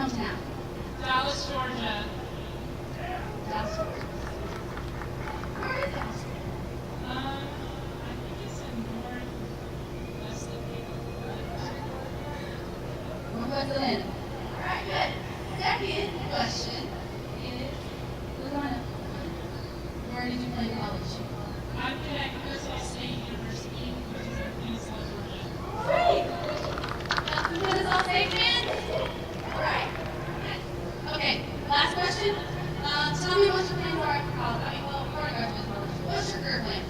hometown? Dallas, Georgia. Dallas, Georgia. Where is Dallas? I think it's in northwest of here. Northwest Atlanta. Alright, good. Second question is, Lasagna, where did you play college? I played at Memphis State University, which is in Peninsula, Georgia. Great! That's the Minnesota State fan? Alright. Okay, last question. Tell me what your plans are after college. I mean, well, before I graduate college, what's your career plan?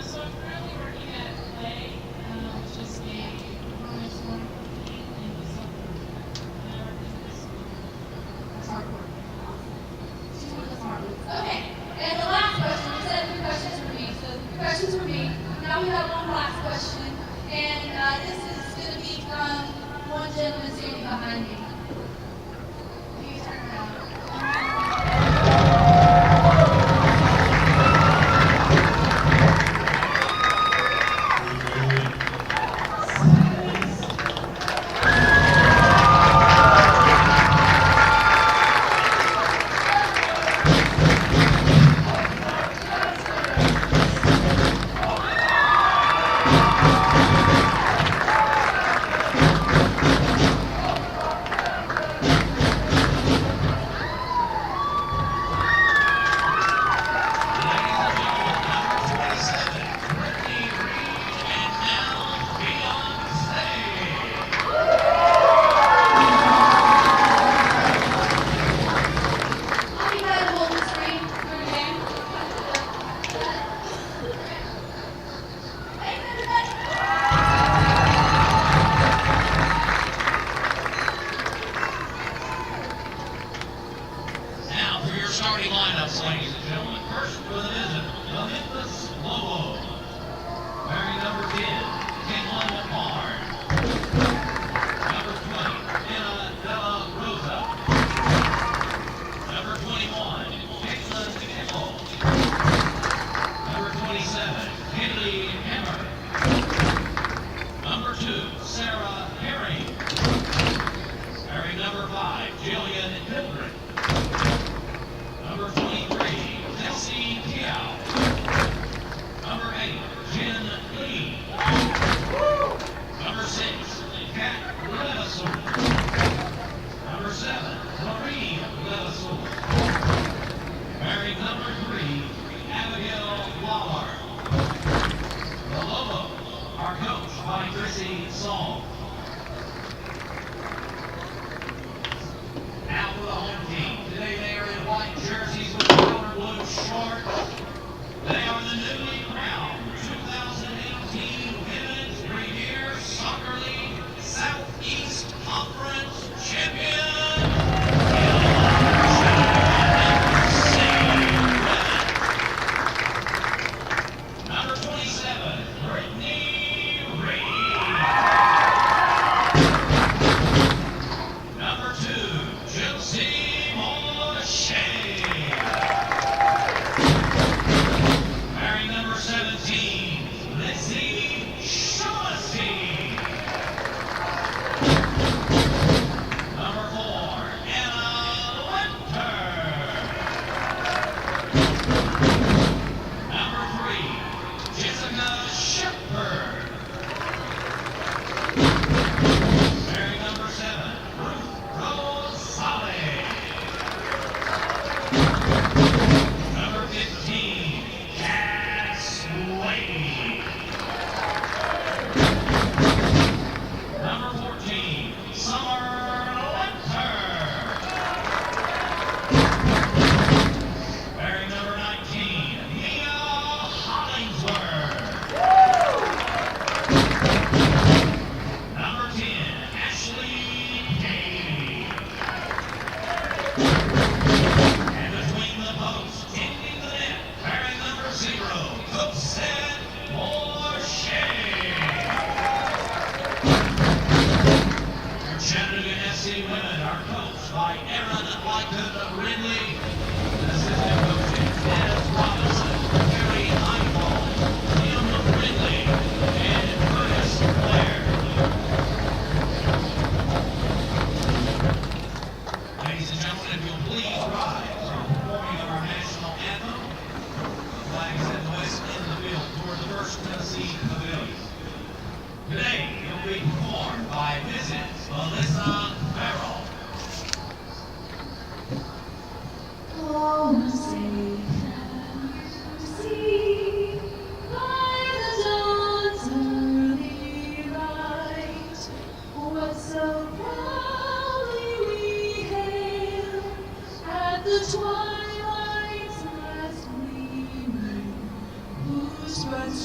So I'm currently working at Play, which is a performance sport company in the suburbs. And I work in this school. That's hardcore. She's one of the smart ones. Okay, and the last question, we said 3 questions for me, so 3 questions for me. Now we have one last question, and this is going to be from one gentleman standing behind me. You turn around. I'll be glad to hold the screen for the game. Thanks, everybody. Now for your starting lineups, ladies and gentlemen. First for the visit, the Memphis Lobos. Wearing number 10, Caitlin McMahon. Number 20, Anna Della Rosa. Number 21, Caitlin Nickel. Number 27, Haley Hammer. Number 2, Sarah Herring. Wearing number 5, Jillian Hildred. Number 23, Kelsey Kiao. Number 8, Jen Lee. Number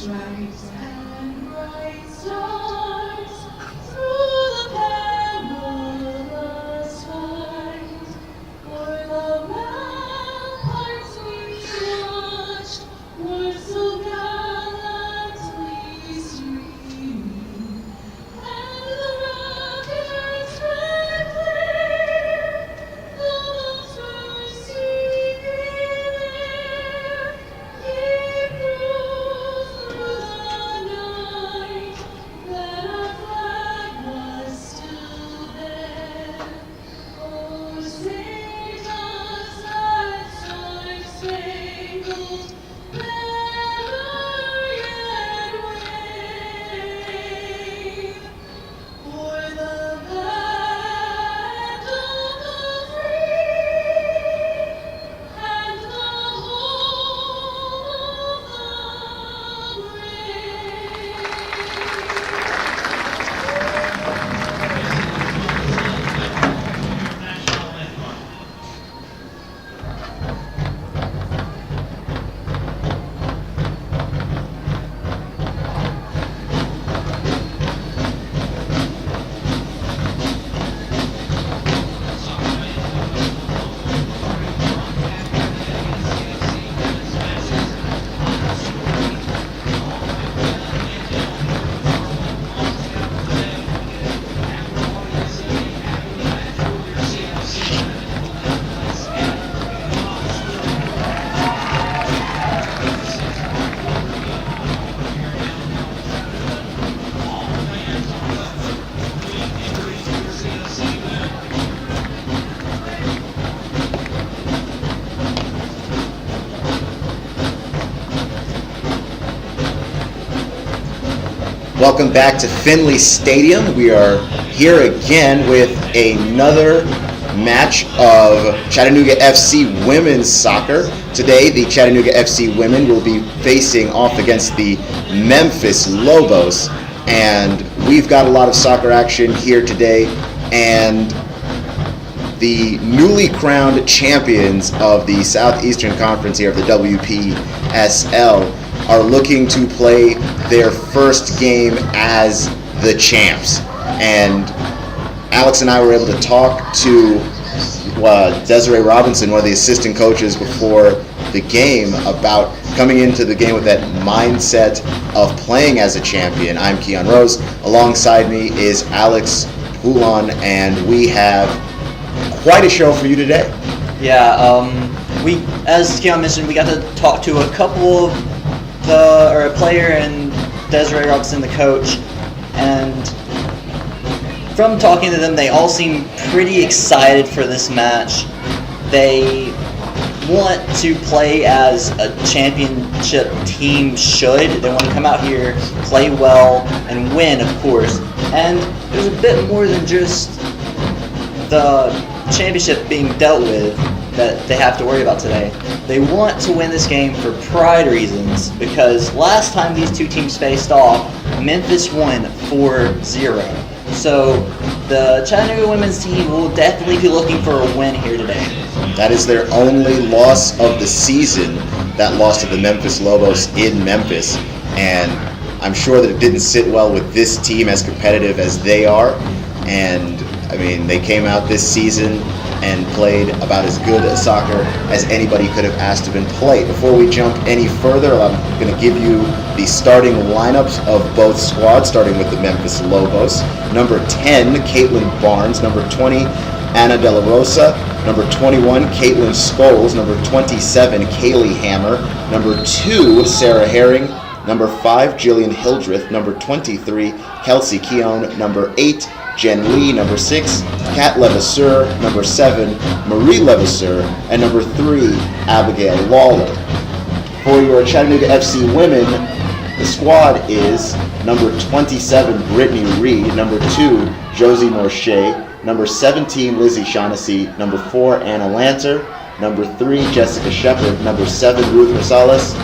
stripes and bright stars through the perilous fight. For the ramparts we watched were so gallantly streaming, and the rockets red clear, the bombs were singing there. It grew through the night that our flag was still there. Oh, sing us that star-spangled banner yet wave, for the land of the free and the home of the brave. National anthem. Welcome back to Finley Stadium. We are here again with another match of Chattanooga FC women's soccer. Today, the Chattanooga FC women will be facing off against the Memphis Lobos, and we've got a lot of soccer action here today. And the newly crowned champions of the Southeastern Conference here of the WPSL are looking to play their first game as the champs. And Alex and I were able to talk to Desiree Robinson, one of the assistant coaches, before the game about coming into the game with that mindset of playing as a champion. I'm Keon Rose. Alongside me is Alex Poulon, and we have quite a show for you today. Yeah, we, as Keon mentioned, we got to talk to a couple of a player and Desiree Robinson, the coach, and from talking to them, they all seem pretty excited for this match. They want to play as a championship team should. They want to come out here, play well, and win, of course. And there's a bit more than just the championship being dealt with that they have to worry about today. They want to win this game for pride reasons, because last time these two teams faced off, Memphis won 4-0. So the Chattanooga women's team will definitely be looking for a win here today. That is their only loss of the season, that loss to the Memphis Lobos in Memphis. And I'm sure that it didn't sit well with this team, as competitive as they are. And I mean, they came out this season and played about as good a soccer as anybody could have asked to have been played. Before we jump any further, I'm going to give you the starting lineups of both squads, starting with the Memphis Lobos. Number 10, Caitlin Barnes. Number 20, Anna De La Rosa. Number 21, Caitlin Scholes. Number 27, Kaylee Hammer. Number 2, Sarah Herring. Number 5, Jillian Hildreth. Number 23, Kelsey Keown. Number 8, Jen Lee. Number 6, Kat Levasseur. Number 7, Marie Levasseur. And number 3, Abigail Lawler. For your Chattanooga FC women, the squad is number 27, Brittany Reed. Number 2, Josie Morche. Number 17, Lizzie Shaughnessy. Number 4, Anna Lanter. Number 3, Jessica Shepard. Number 7, Ruth Rosales.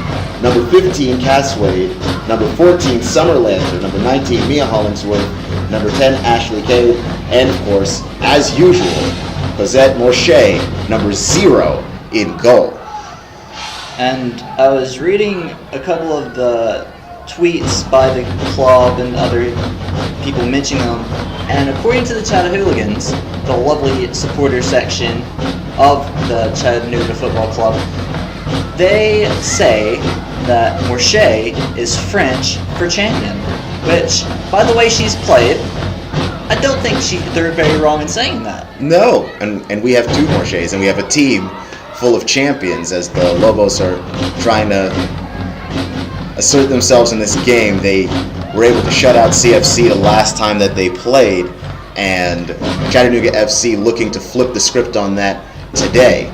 Number 15, Cass Wade. Number 14, Summer Lanter. Number 19, Mia Hollingsworth. Number 10, Ashley Cade. And of course, as usual, Cosette Morche, number 0 in goal. And I was reading a couple of the tweets by the club and other people mentioning them. And according to the Chattanooligans, the lovely supporter section of the Chattanooga Football Club, they say that Morche is French for champion, which, by the way she's played, I don't think they're very wrong in saying that. No, and we have two Morches, and we have a team full of champions as the Lobos are trying to assert themselves in this game. They were able to shut out CFC the last time that they played, and Chattanooga FC looking to flip the script on that today.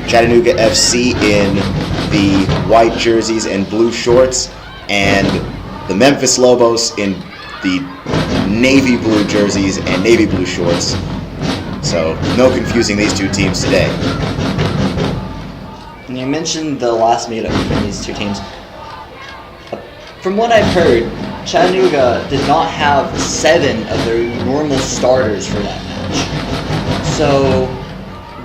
Chattanooga FC in the white jerseys and blue shorts, and the Memphis Lobos in the navy blue jerseys and navy blue shorts. So no confusing these two teams today. And you mentioned the last meetup between these two teams. From what I've heard, Chattanooga did not have 7 of their normal starters for that match. So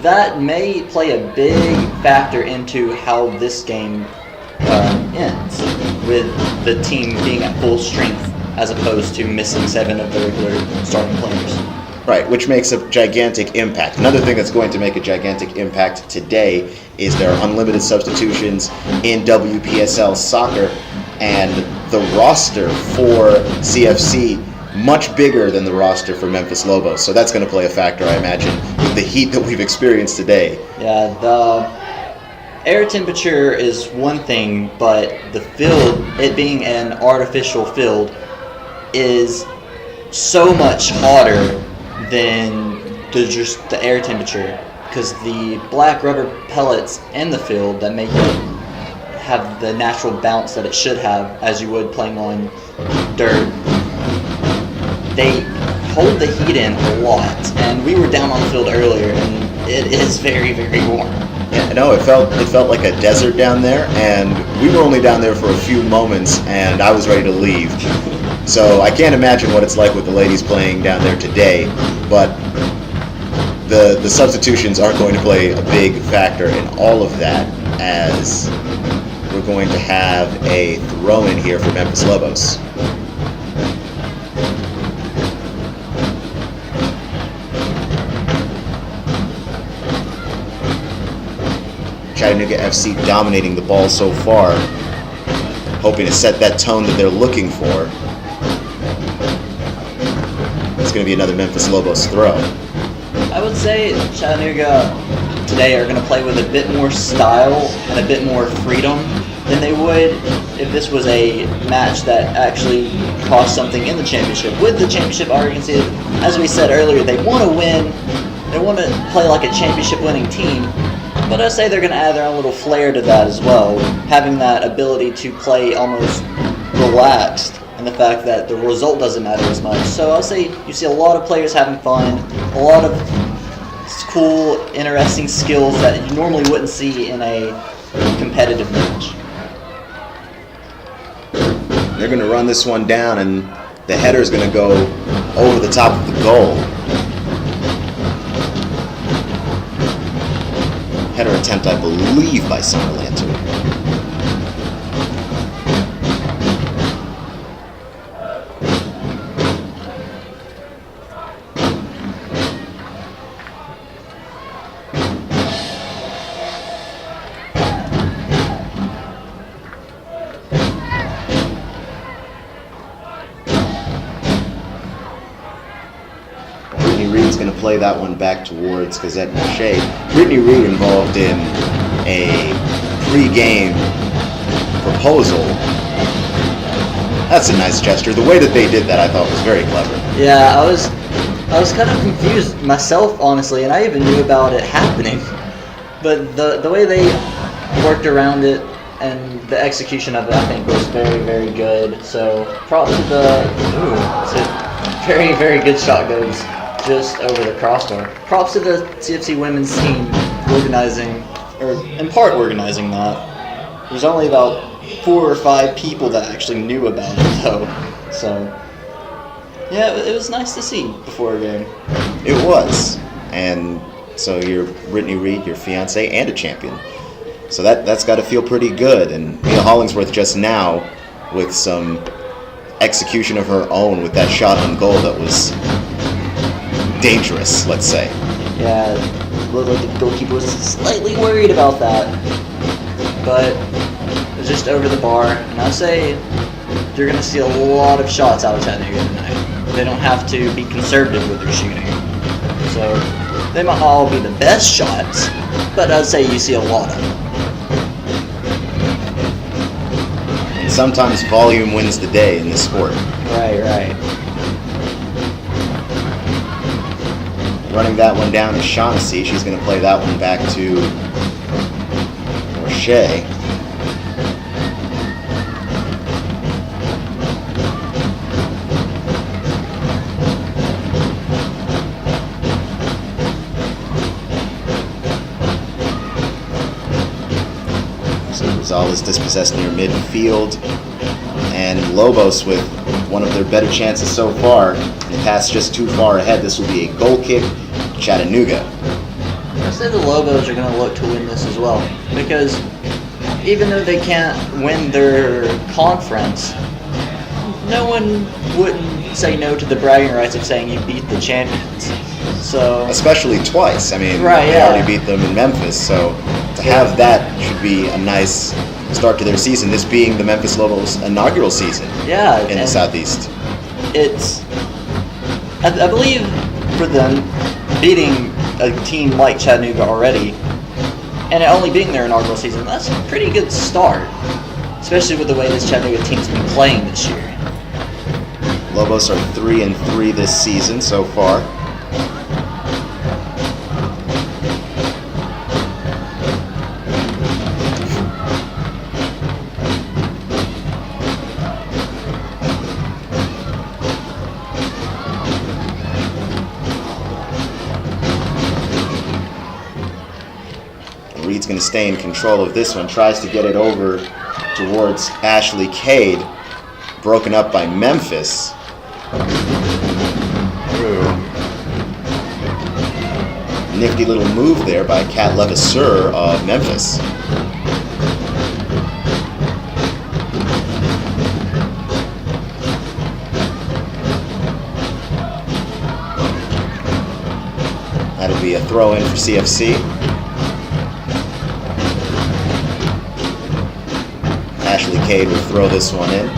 that may play a big factor into how this game ends, with the team being at full strength as opposed to missing 7 of the regular starting players. Right, which makes a gigantic impact. Another thing that's going to make a gigantic impact today is there are unlimited substitutions in WPSL soccer, and the roster for CFC much bigger than the roster for Memphis Lobos. So that's going to play a factor, I imagine, with the heat that we've experienced today. Yeah, the air temperature is one thing, but the field, it being an artificial field, is so much hotter than just the air temperature, because the black rubber pellets in the field that make it have the natural bounce that it should have, as you would playing on dirt, they hold the heat in a lot. And we were down on the field earlier, and it is very, very warm. Yeah, no, it felt like a desert down there, and we were only down there for a few moments, and I was ready to leave. So I can't imagine what it's like with the ladies playing down there today, but the substitutions are going to play a big factor in all of that, as we're going to have a throw-in here for Memphis Lobos. Chattanooga FC dominating the ball so far, hoping to set that tone that they're looking for. It's going to be another Memphis Lobos throw. I would say Chattanooga today are going to play with a bit more style and a bit more freedom than they would if this was a match that actually cost something in the championship. With the championship argument, as we said earlier, they want to win. They want to play like a championship-winning team. But I say they're going to add their own little flair to that as well, having that ability to play almost relaxed, and the fact that the result doesn't matter as much. So I'll say you see a lot of players having fun, a lot of cool, interesting skills that you normally wouldn't see in a competitive match. They're going to run this one down, and the header's going to go over the top of the goal. Header attempt, I believe, by Summerland too. Reed's going to play that one back towards Gazette Marche. Brittany Reed involved in a pre-game proposal. That's a nice gesture. The way that they did that, I thought, was very clever. Yeah, I was kind of confused myself, honestly, and I even knew about it happening. But the way they worked around it and the execution of it, I think, was very, very good. So props to it's a very, very good shot goes just over the crossbar. Props to the CFC women's team organizing, or in part organizing that. There's only about 4 or 5 people that actually knew about it, though. So, yeah, it was nice to see before a game. It was. And so you're Brittany Reed, your fiance, and a champion. So that's got to feel pretty good. And Mia Hollingsworth just now with some execution of her own with that shot on goal that was dangerous, let's say. Yeah, looked like the goalkeeper was slightly worried about that. But it was just over the bar. And I'd say you're going to see a lot of shots out of Chattanooga tonight. They don't have to be conservative with their shooting. So they might not all be the best shots, but I'd say you see a lot of them. And sometimes volume wins the day in this sport. Right. Running that one down to Shaughnessy. She's going to play that one back to O'Shea. So Gonzalez dispossessed near midfield. And Lobos with one of their better chances so far. The pass just too far ahead. This will be a goal kick, Chattanooga. I say the Lobos are going to look to win this as well, because even though they can't win their conference, no one wouldn't say no to the bragging rights of saying you beat the champions. So Especially twice. I mean, Right, they yeah. already beat them in Memphis, so to have that should be a nice start to their season, this being the Memphis Lobos' inaugural season yeah, in the and Southeast. it's I believe for them beating a team like Chattanooga already, and it only being their inaugural season, that's a pretty good start, especially with the way this Chattanooga team's been playing this year. Lobos are 3-3 this season so far. Reed's going to stay in control of this one, tries to get it over towards Ashley Cade, broken up by Memphis. Nifty little move there by Kat Levasseur of Memphis. That'll be a throw in for CFC. Ashley Cade will throw this one in.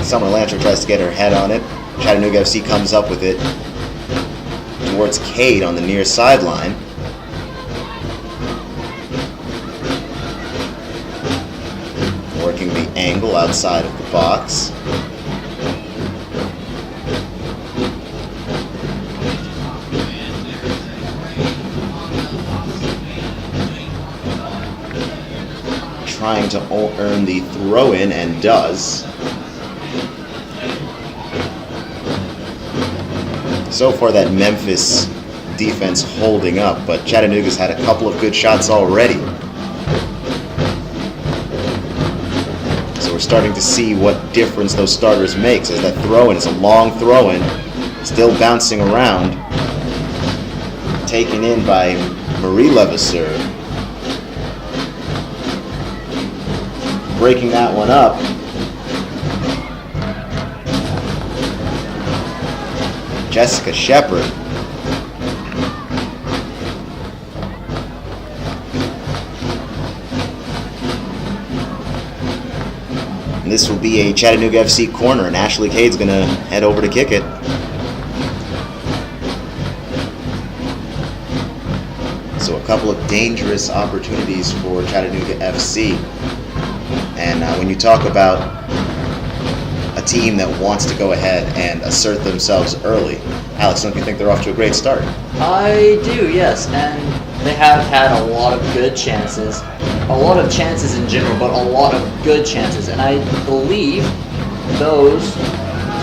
Summer Lancher tries to get her head on it. Chattanooga FC comes up with it towards Cade on the near sideline. Working the angle outside of the box. Trying to earn the throw-in and does. So far that Memphis defense holding up, but Chattanooga's had a couple of good shots already. So we're starting to see what difference those starters makes as that throw-in is a long throw-in, still bouncing around, taken in by Marie Levasseur. Breaking that one up. Jessica Shepard. And this will be a Chattanooga FC corner, and Ashley Cade's going to head over to kick it. So a couple of dangerous opportunities for Chattanooga FC. And when you talk about a team that wants to go ahead and assert themselves early, Alex, don't you think they're off to a great start? I do, yes, and they have had a lot of good chances. A lot of chances in general, but a lot of good chances. And I believe those,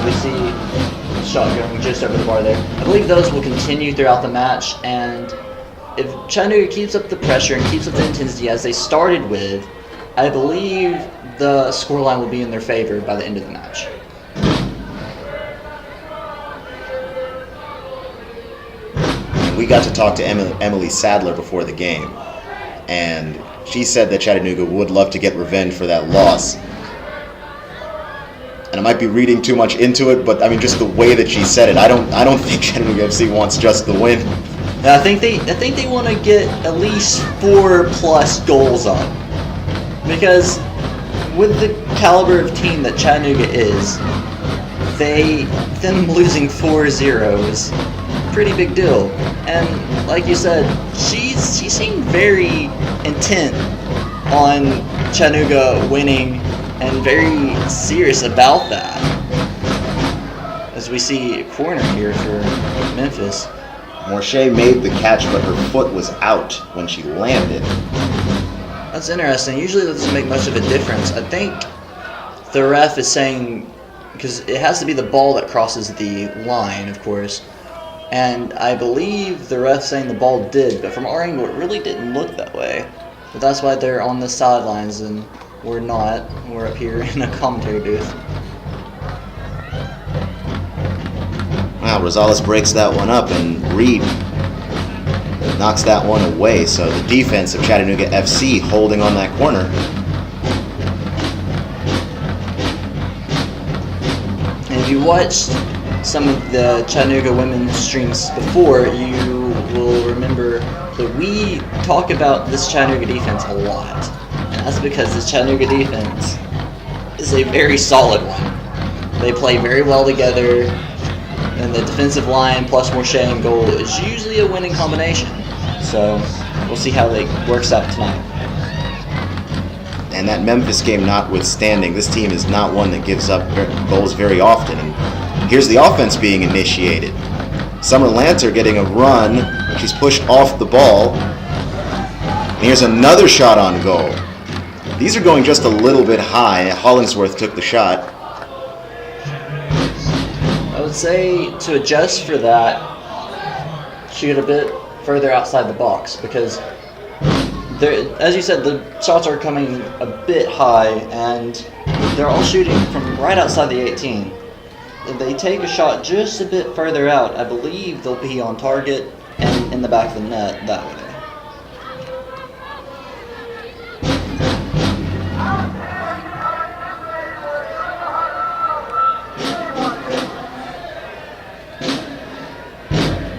we see a shot going just over the bar there, I believe those will continue throughout the match. And if Chattanooga keeps up the pressure and keeps up the intensity as they started with, I believe the scoreline will be in their favor by the end of the match. got to talk to Emily Sadler before the game, and she said that Chattanooga would love to get revenge for that loss. And I might be reading too much into it, but I mean, just the way that she said it, I don't think Chattanooga FC wants just the win. I think they want to get at least 4+ goals up, because with the caliber of team that Chattanooga is, them losing 4-0 is a pretty big deal. And like you said, she seemed very intent on Chattanooga winning and very serious about that. As we see a corner here for Memphis. Morshey made the catch, but her foot was out when she landed. That's interesting. Usually that doesn't make much of a difference. I think the ref is saying, because it has to be the ball that crosses the line, of course. And I believe the ref's saying the ball did, but from our angle it really didn't look that way. But that's why they're on the sidelines and we're not. We're up here in a commentary booth. Wow, Rosales breaks that one up, and Reed knocks that one away. So the defense of Chattanooga FC holding on that corner. And if you watched some of the Chattanooga women's streams before, you will remember that we talk about this Chattanooga defense a lot. And that's because this Chattanooga defense is a very solid one. They play very well together, and the defensive line plus Morshey and goal is usually a winning combination. So we'll see how it works out tonight. And that Memphis game notwithstanding, this team is not one that gives up goals very often. And here's the offense being initiated. Summer Lanter getting a run. She's pushed off the ball. And here's another shot on goal. These are going just a little bit high. Hollingsworth took the shot. I would say to adjust for that, shoot a bit further outside the box, because as you said, the shots are coming a bit high and they're all shooting from right outside the 18. If they take a shot just a bit further out, I believe they'll be on target and in the back of the net that way.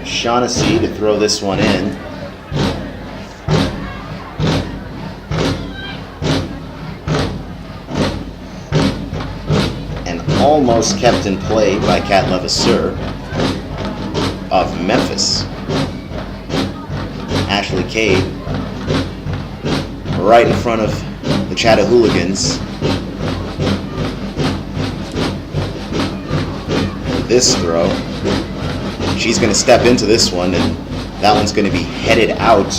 Shaughnessy to throw this one in. And almost kept in play by Kat Levasseur of Memphis. Ashley Cade right in front of the Chattahooligans. This throw. She's going to step into this one, and that one's going to be headed out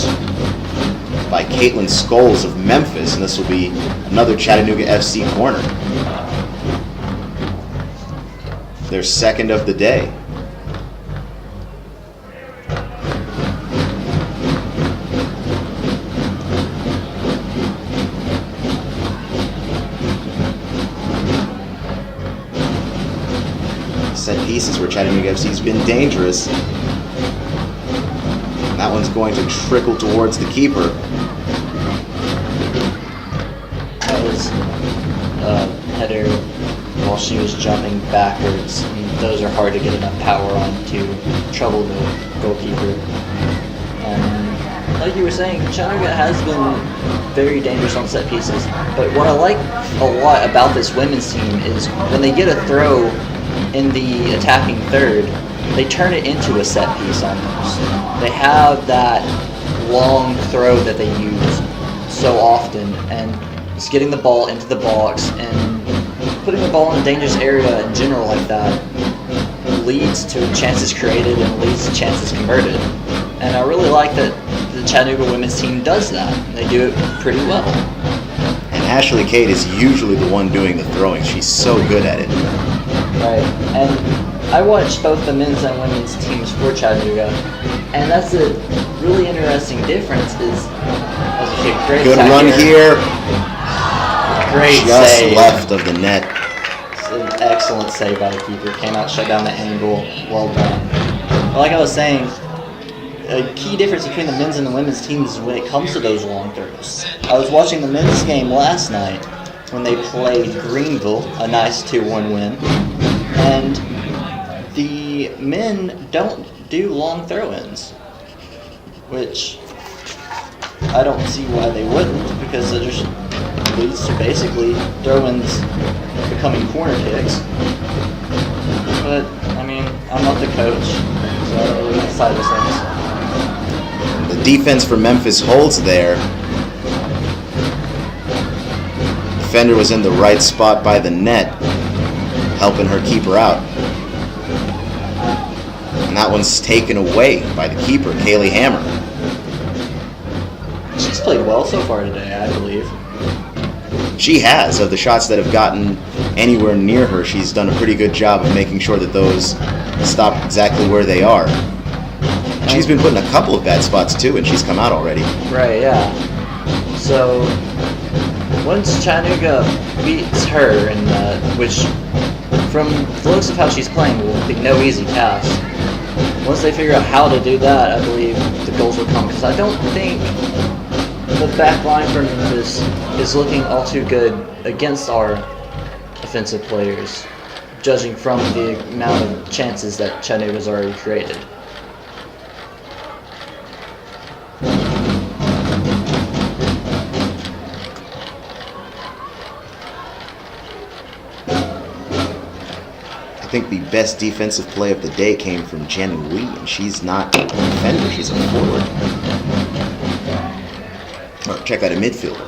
by Caitlin Scholes of Memphis, and this will be another Chattanooga FC corner. Their second of the day. Set pieces where Chattanooga FC's been dangerous. And that one's going to trickle towards the keeper. That was a header while she was jumping backwards. And those are hard to get enough power on to trouble the goalkeeper. Like you were saying, Chattanooga has been very dangerous on set pieces. But what I like a lot about this women's team is when they get a throw in the attacking third, they turn it into a set piece almost. They have that long throw that they use so often, and just getting the ball into the box and putting the ball in a dangerous area in general like that leads to chances created and leads to chances converted. And I really like that the Chattanooga women's team does that. They do it pretty well. And Ashley Cade is usually the one doing the throwing. She's so good at it. Right, and I watched both the men's and women's teams for Chattanooga, and that's a really interesting difference. Is great good run here. Great just save. Left of the net. It's an excellent save by the keeper. Came out, shut down the angle. Well done. But like I was saying, a key difference between the men's and the women's teams when it comes to those long throws. I was watching the men's game last night when they played Greenville, a nice 2-1 win, and the men don't do long throw-ins, which I don't see why they wouldn't, because it just leads to basically throw-ins becoming corner kicks. But, I mean, I'm not the coach, so I don't really decide those things. The defense for Memphis holds there. Defender was in the right spot by the net, helping her keeper out. And that one's taken away by the keeper, Kaylee Hammer. She's played well so far today, I believe. She has. Of the shots that have gotten anywhere near her, she's done a pretty good job of making sure that those stop exactly where they are. She's been put in a couple of bad spots too, and she's come out already. Right, yeah. So, once Chattanooga beats her, and which, from the looks of how she's playing, will be no easy task. Once they figure out how to do that, I believe the goals will come. Because I don't think the back line for Memphis is looking all too good against our offensive players, judging from the amount of chances that Chattanooga's already created. I think the best defensive play of the day came from Jen Lee, and she's not a defender, she's a forward. Or check out a midfielder.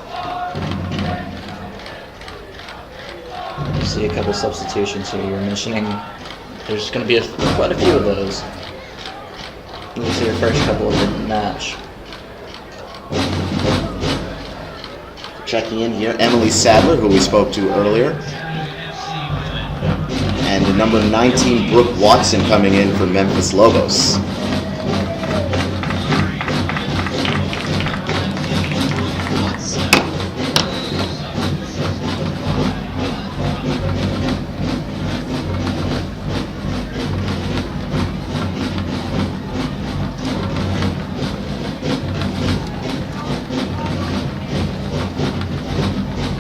You see a couple substitutions here you're mentioning. There's going to be quite a few of those. You see your first couple of the match. Checking in here, Emily Sadler, who we spoke to earlier. And the number 19, Brooke Watson, coming in for Memphis Lobos.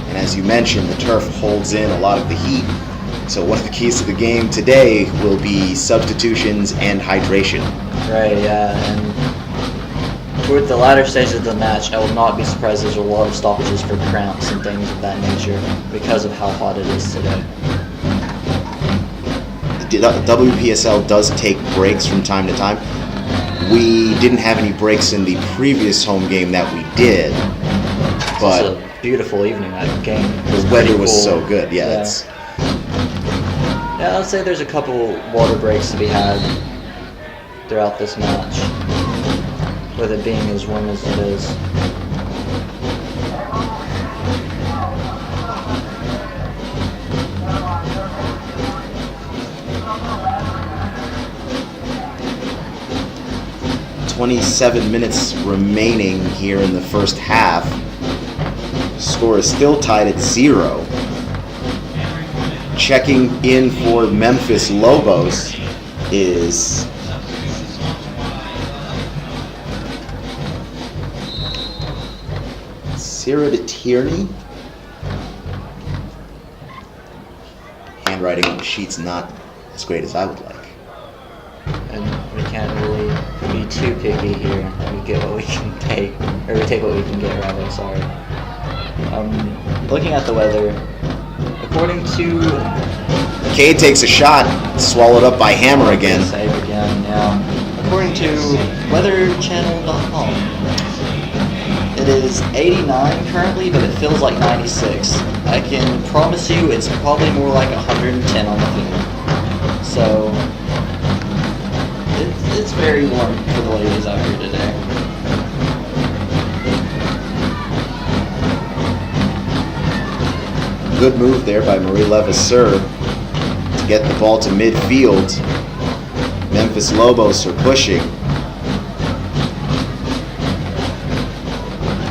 And as you mentioned, the turf holds in a lot of the heat. So one of the keys to the game today will be substitutions and hydration. Right, yeah, and toward the latter stages of the match, I will not be surprised there's a lot of stoppages for cramps and things of that nature because of how hot it is today. The WPSL does take breaks from time to time. We didn't have any breaks in the previous home game that we did, but It's a beautiful evening, that game. the weather was so good. Yeah. Yeah, I'd say there's a couple water breaks to be had throughout this match, with it being as warm as it is. It's 27 minutes remaining here in the first half. Score is still tied at 0. Checking in for Memphis Lobos is Sarah Tierney. Handwriting on the sheet's not as great as I would like. And we can't really be too picky here. We get what we can take, or we take what we can get, rather, sorry. Looking at the weather, according to... Cade takes a shot, swallowed up by Hammer again. Save again, yeah. According to weatherchannel.com, it is 89 currently, but it feels like 96. I can promise you it's probably more like 110 on the field. So, it's very warm for the ladies out here today. Good move there by Marie Levasseur to get the ball to midfield. Memphis Lobos are pushing.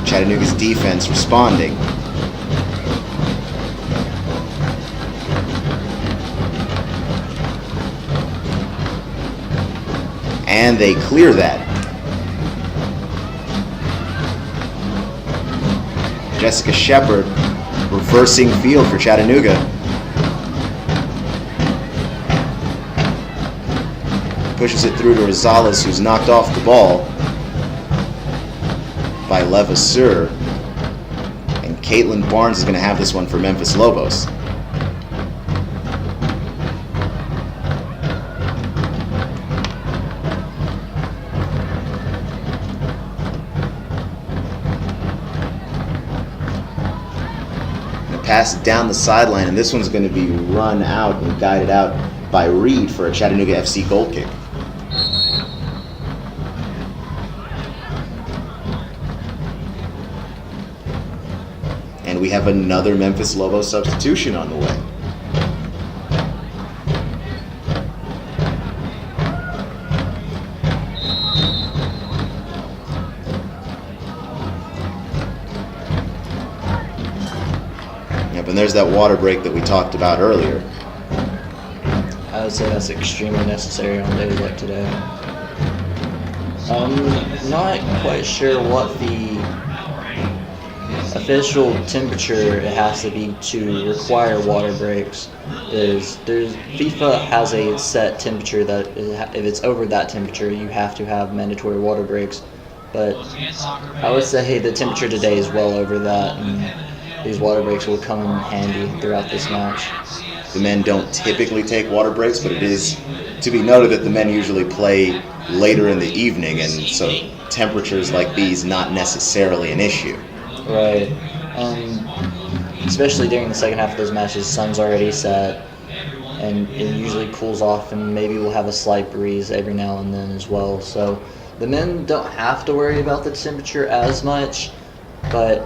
Chattanooga's defense responding. And they clear that. Jessica Shepard reversing field for Chattanooga. Pushes it through to Rosales, who's knocked off the ball by Levasseur. And Caitlin Barnes is going to have this one for Memphis Lobos. Pass down the sideline, and this one's going to be run out and guided out by Reed for a Chattanooga FC goal kick. And we have another Memphis Lobos substitution on the way. And there's that water break that we talked about earlier. I would say that's extremely necessary on days like today. I'm not quite sure what the official temperature it has to be to require water breaks is. FIFA has a set temperature that if it's over that temperature, you have to have mandatory water breaks. But I would say the temperature today is well over that, and these water breaks will come in handy throughout this match. The men don't typically take water breaks, but it is to be noted that the men usually play later in the evening, and so temperatures like these not necessarily an issue. Right. Especially during the second half of those matches, the sun's already set, and it usually cools off, and maybe we'll have a slight breeze every now and then as well. So the men don't have to worry about the temperature as much, but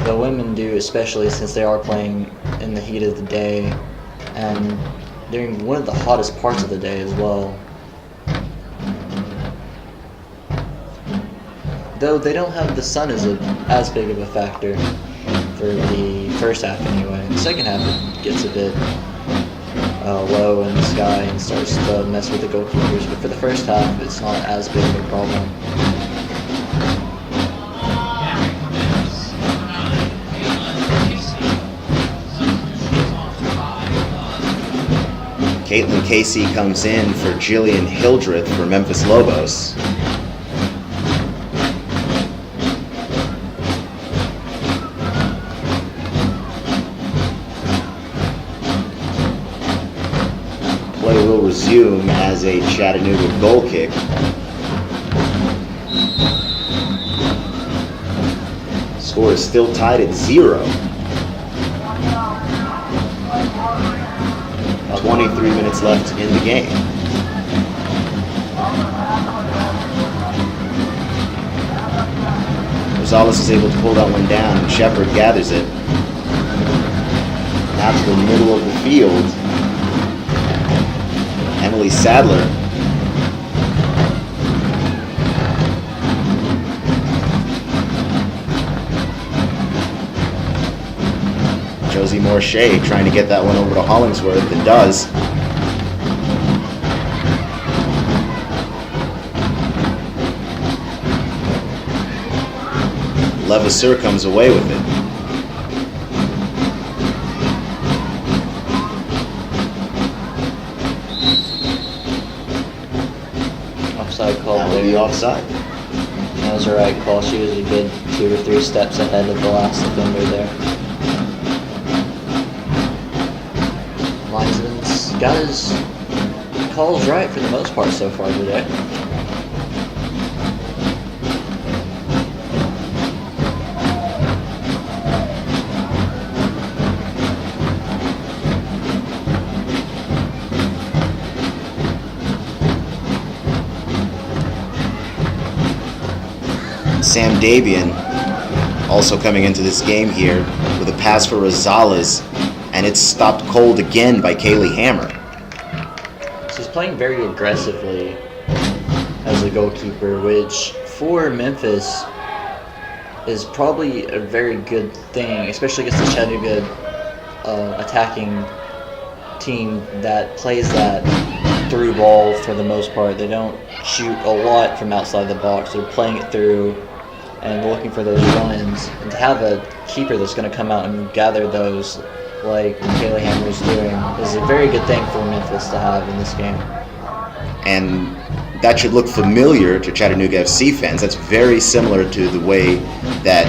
the women do, especially since they are playing in the heat of the day and during one of the hottest parts of the day as well. Though they don't have the sun as big of a factor for the first half anyway. The second half it gets a bit low in the sky and starts to mess with the goalkeepers, but for the first half it's not as big of a problem. Caitlin Casey comes in for Jillian Hildreth for Memphis Lobos. Play will resume as a Chattanooga goal kick. Score is still tied at 0. 23 minutes left in the game. Rosales is able to pull that one down, and Shepard gathers it out to the middle of the field. Emily Sadler Josie Morshea trying to get that one over to Hollingsworth, and does. Levasseur comes away with it. Offside call That would be offside. That was the right call. She was a good 2 or 3 steps ahead of the last defender there. Linesman's got his calls right for the most part so far today. Sam Dabian also coming into this game here with a pass for Rosales, and it's stopped cold again by Kaylee Hammer. She's playing very aggressively as a goalkeeper, which for Memphis is probably a very good thing, especially against the Chattanooga attacking team that plays that through ball for the most part. They don't shoot a lot from outside the box. They're playing it through and looking for those runs. And to have a keeper that's going to come out and gather those like Kaylee Hammer's doing is a very good thing for Memphis to have in this game. And that should look familiar to Chattanooga FC fans. That's very similar to the way that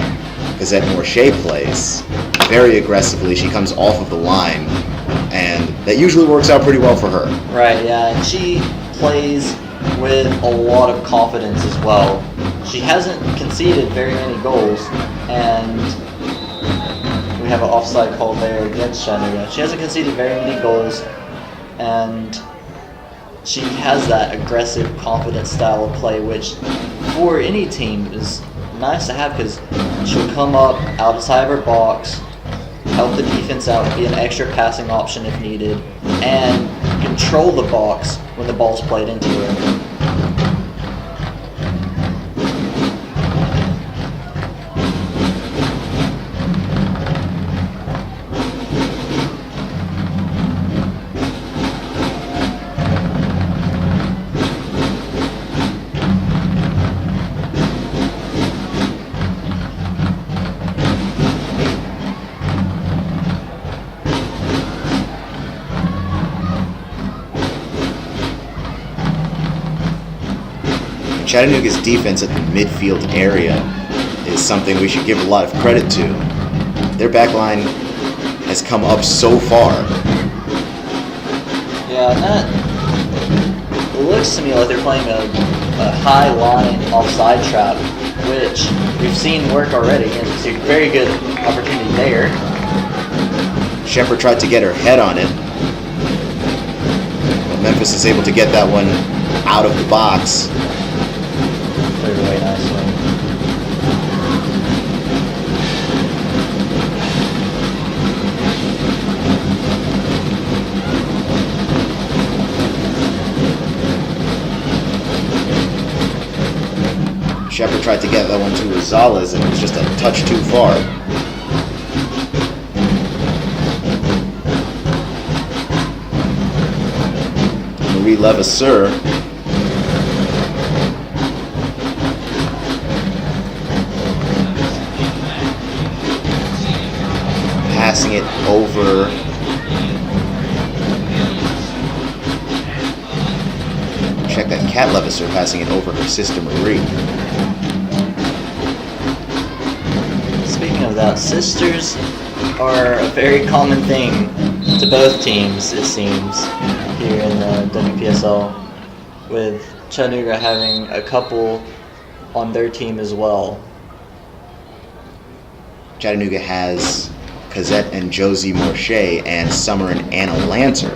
Cosette Morche plays. Very aggressively, she comes off of the line, and that usually works out pretty well for her. Right, yeah, and she plays with a lot of confidence as well. She hasn't conceded very many goals, and we have an offside call there against Chattanooga. She hasn't conceded very many goals, and she has that aggressive, confident style of play, which for any team is nice to have because she'll come up outside of her box, help the defense out, be an extra passing option if needed, and control the box when the ball's played into her. Chattanooga's defense at the midfield area is something we should give a lot of credit to. Their back line has come up so far. Yeah, and that it looks to me like they're playing a high line offside trap, which we've seen work already, and it's a very good opportunity there. Shepard tried to get her head on it, but Memphis is able to get that one out of the box. Cleared away nicely. Shepard tried to get that one to Rosales, and it was just a touch too far. Marie Levasseur passing it over. Check that, Kat Levasseur passing it over her sister Marie. Speaking of that, sisters are a very common thing to both teams, it seems, here in the WPSL, with Chattanooga having a couple on their team as well. Chattanooga has Cosette and Josie Morche and Summer and Anna Lanter.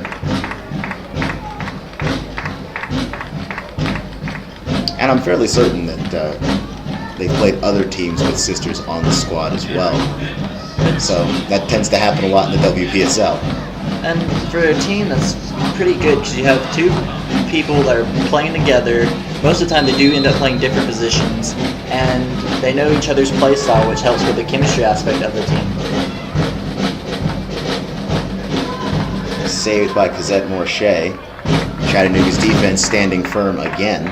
And I'm fairly certain that they've played other teams with sisters on the squad as well. So that tends to happen a lot in the WPSL. And for a team, that's pretty good because you have two people that are playing together. Most of the time they do end up playing different positions, and they know each other's play style, which helps with the chemistry aspect of the team. Saved by Cosette Morche. Chattanooga's defense standing firm again.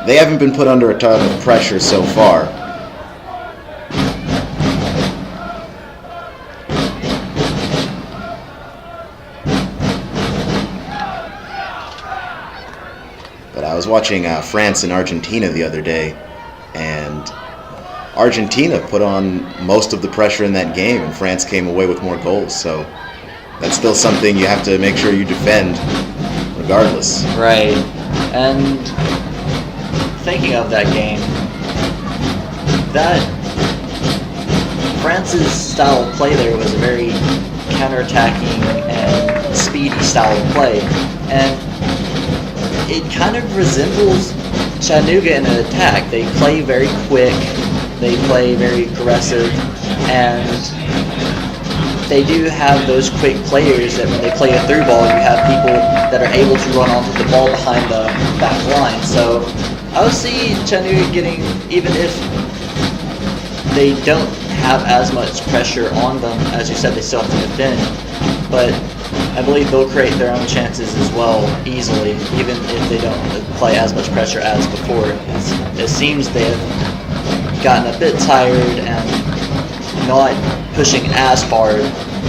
They haven't been put under a ton of pressure so far. But I was watching France and Argentina the other day, and Argentina put on most of the pressure in that game, and France came away with more goals. So that's still something you have to make sure you defend regardless. Right. And thinking of that game, that France's style of play there was a very counterattacking and speedy style of play. And it kind of resembles Chattanooga in an attack. They play very quick, they play very aggressive, and they do have those quick players that when they play a through ball, you have people that are able to run onto the ball behind the back line. So I would see Chattanooga getting, even if they don't have as much pressure on them, as you said, they still have to defend, but I believe they'll create their own chances as well, easily, even if they don't play as much pressure as before. It seems they have gotten a bit tired and not pushing as hard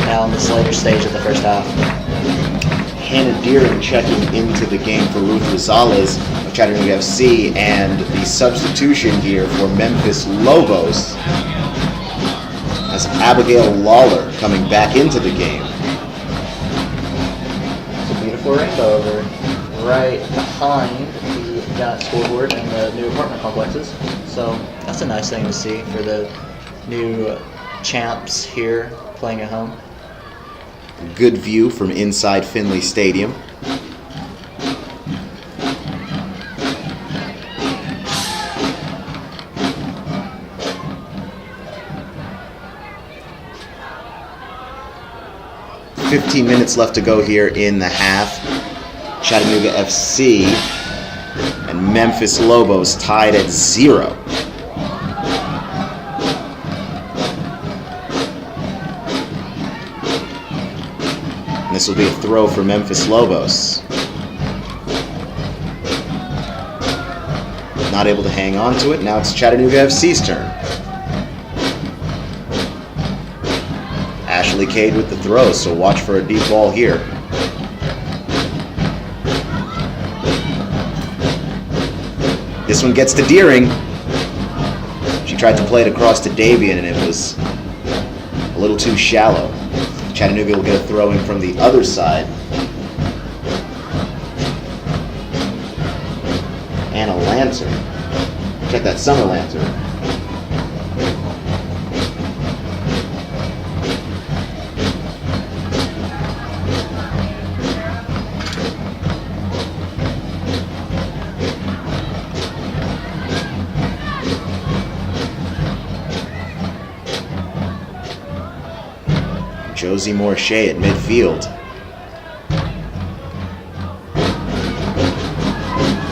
now in this later stage of the first half. Hannah Deering checking into the game for Ruth Rosales of Chattanooga FC, and the substitution here for Memphis Lobos as Abigail Lawler coming back into the game. It's a beautiful rainbow over right behind the giant scoreboard and the new apartment complexes. So that's a nice thing to see for the new champs here playing at home. Good view from inside Finley Stadium. "15 minutes left to go here in the half. Chattanooga FC and Memphis Lobos tied at 0. And this will be a throw for Memphis Lobos. Not able to hang on to it. Now it's Chattanooga FC's turn. Ashley Cade with the throw, so watch for a deep ball here. This one gets to Deering. She tried to play it across to Davian, and it was a little too shallow. Chattanooga will get a throw in from the other side. Anna Lantern. Check that Summer Lantern. Josie Morshea at midfield.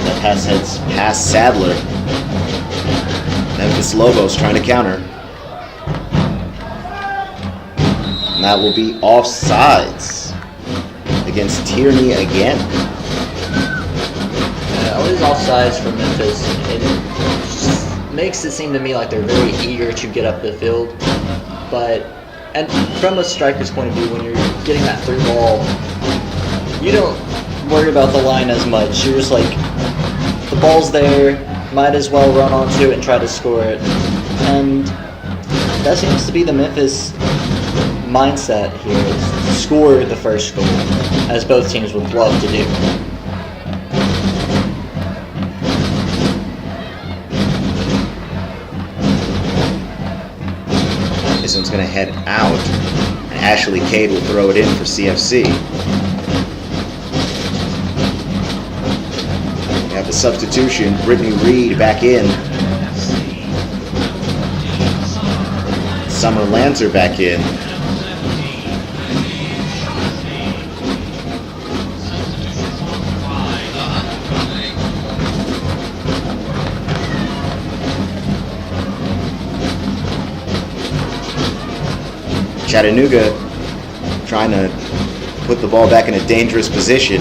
That pass heads past Sadler. Memphis Lobos trying to counter. And that will be offsides against Tierney again. All these offsides for Memphis, it just makes it seem to me like they're very eager to get up the field, and from a striker's point of view, when you're getting that through ball, you don't worry about the line as much. You're just like, the ball's there, might as well run onto it and try to score it. And that seems to be the Memphis mindset here, is to score the first goal, as both teams would love to do. This one's going to head out, and Ashley Cade will throw it in for CFC. We have the substitution, Brittany Reed back in. Summer Lancer back in. Chattanooga trying to put the ball back in a dangerous position.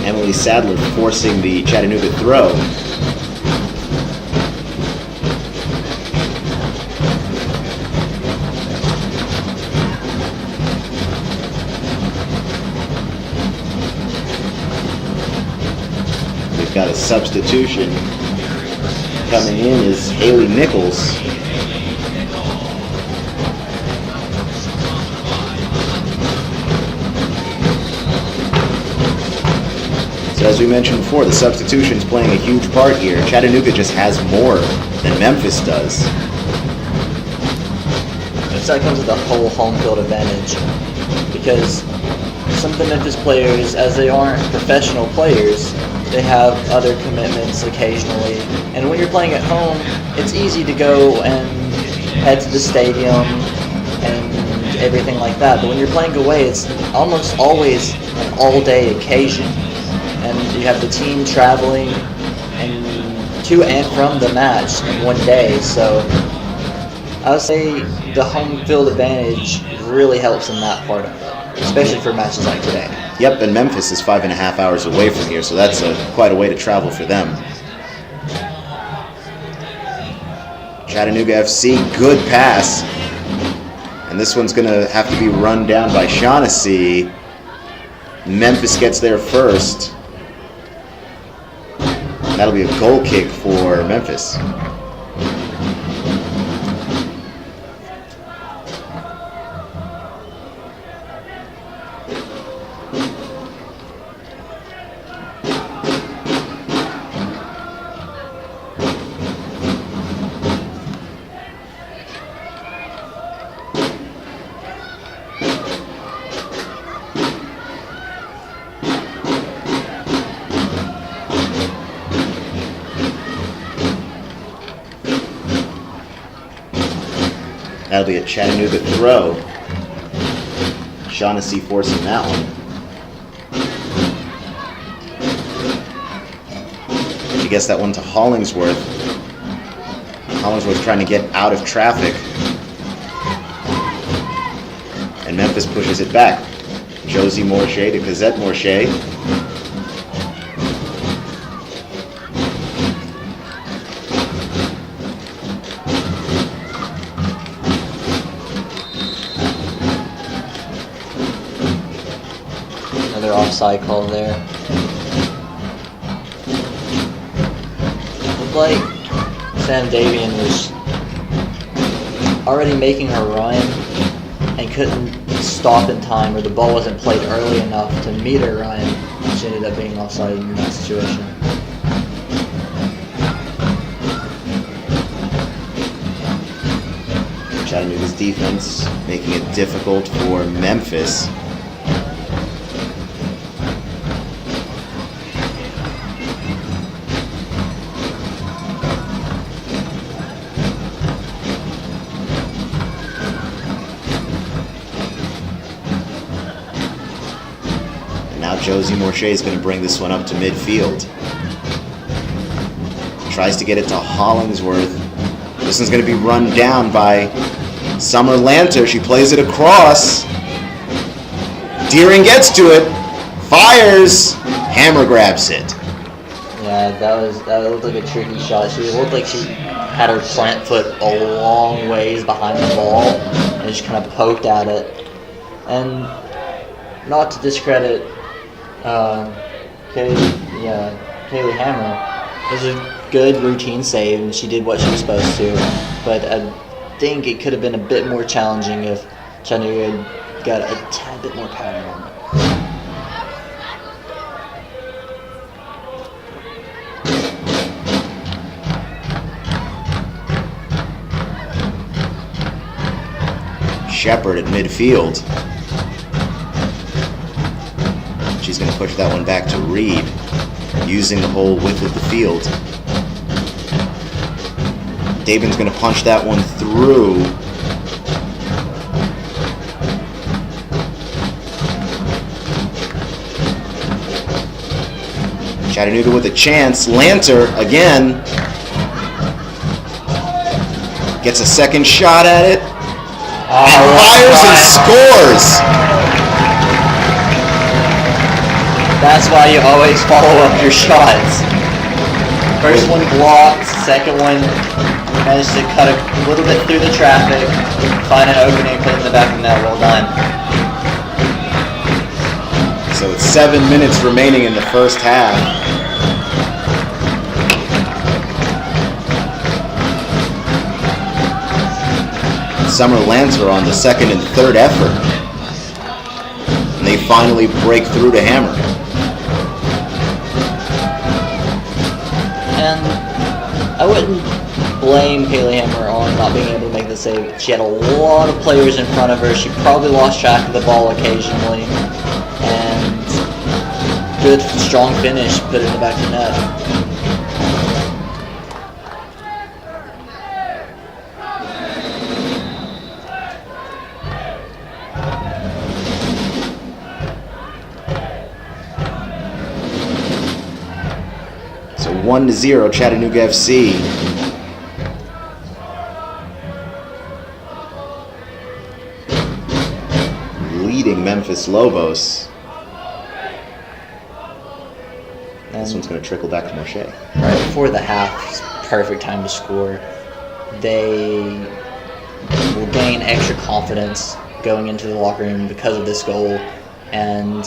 Emily Sadler forcing the Chattanooga throw. Got a substitution. Coming in is Haley Nichols. So as we mentioned before, the substitution's playing a huge part here. Chattanooga just has more than Memphis does. That comes with a whole home field advantage, because some of the Memphis players, as they aren't professional players, they have other commitments occasionally, and when you're playing at home, it's easy to go and head to the stadium and everything like that. But when you're playing away, it's almost always an all-day occasion, and you have the team traveling and to and from the match in one day. So I would say the home field advantage is really helps in that part of it, especially for matches like today. Yep, and Memphis is 5.5 hours away from here, so that's quite a way to travel for them. Chattanooga FC, good pass. And this one's going to have to be run down by Shaughnessy. Memphis gets there first. That'll be a goal kick for Memphis. That'll be a Chattanooga throw. Shaughnessy forcing that one. She gets that one to Hollingsworth. Hollingsworth trying to get out of traffic. And Memphis pushes it back. Josie Morche to Cosette Morche. Another offside call there. Looked like Sam Davian was already making her run and couldn't stop in time, or the ball wasn't played early enough to meet her run. She ended up being offside in that situation. Chattanooga's defense making it difficult for Memphis. Now Josie Morche is going to bring this one up to midfield. Tries to get it to Hollingsworth. This one's going to be run down by Summer Lanter. She plays it across. Deering gets to it. Fires. Hammer grabs it. Yeah, that looked like a tricky shot. She looked like she had her plant foot a long ways behind the ball and just kind of poked at it. And not to discredit Kaylee Hammer, it was a good routine save and she did what she was supposed to. But I think it could have been a bit more challenging if Chattanooga had got a tad bit more power on it. Shepard at midfield. She's going to push that one back to Reed, using the whole width of the field. Davin's going to punch that one through. Chattanooga with a chance. Lanter again gets a second shot at it. And fires and scores. That's why you always follow up your shots. First one blocked, second one managed to cut a little bit through the traffic, find an opening, put it in the back of the net. Well done. So it's 7 minutes remaining in the first half. Summer Lancer on the second and third effort. And they finally break through to Hammer. And I wouldn't blame Kaylee Hammer on not being able to make the save. She had a lot of players in front of her. She probably lost track of the ball occasionally. And good, strong finish, put it in the back of the net. So 1-0 Chattanooga FC. Memphis Lobos. This And one's going to trickle back to Moshe. right before the half, is perfect time to score. They will gain extra confidence going into the locker room because of this goal. And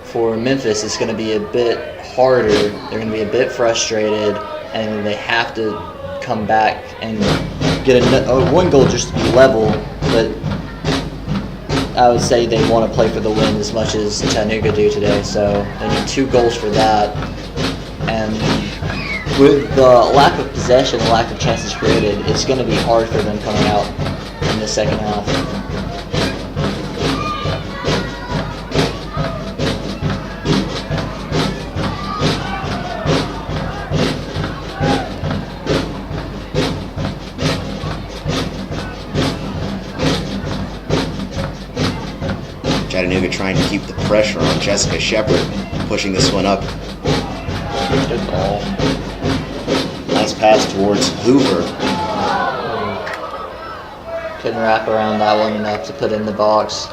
for Memphis, it's going to be a bit harder. They're going to be a bit frustrated, and they have to come back and get one goal just to be level. But I would say they want to play for the win as much as Chattanooga do today. So they need 2 goals for that. And with the lack of possession, the lack of chances created, it's going to be hard for them coming out in the second half. Chattanooga trying to keep the pressure on Jessica Shepard, pushing this one up. Good ball. Nice pass towards Hoover. Couldn't wrap around that one enough to put in the box.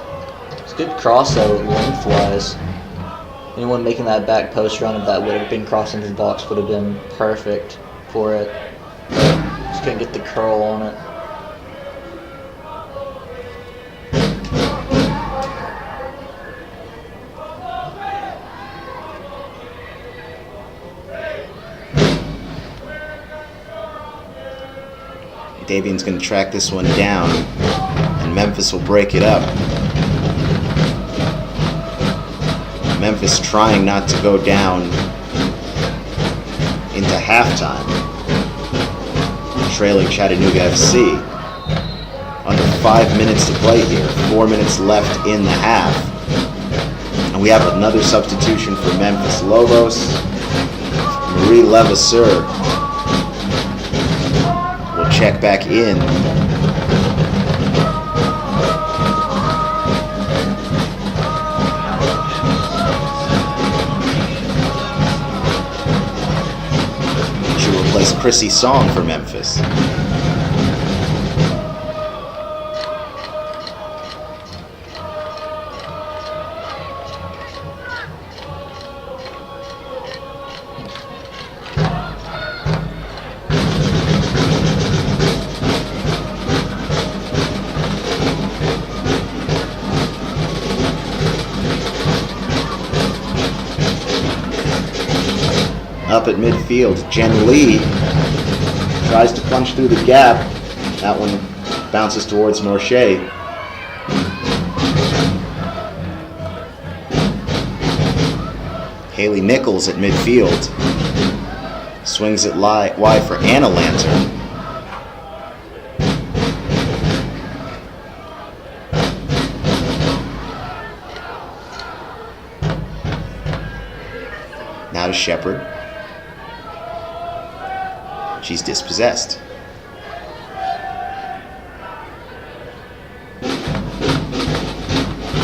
It's a good cross though, lengthwise. Anyone making that back post run, if that would have been crossed into the box, would have been perfect for it. But just couldn't get the curl on it. Davian's going to track this one down, and Memphis will break it up. Memphis trying not to go down into halftime, trailing Chattanooga FC. Under 5 minutes to play here, 4 minutes left in the half. And we have another substitution for Memphis Lobos. Marie Levasseur will check back in. She will replace Chrissy Song for Memphis. Up at midfield, Jen Lee tries to punch through the gap. That one bounces towards Morche. Haley Nichols at midfield. Swings it wide for Anna Lantern. Now to Shepard. She's dispossessed.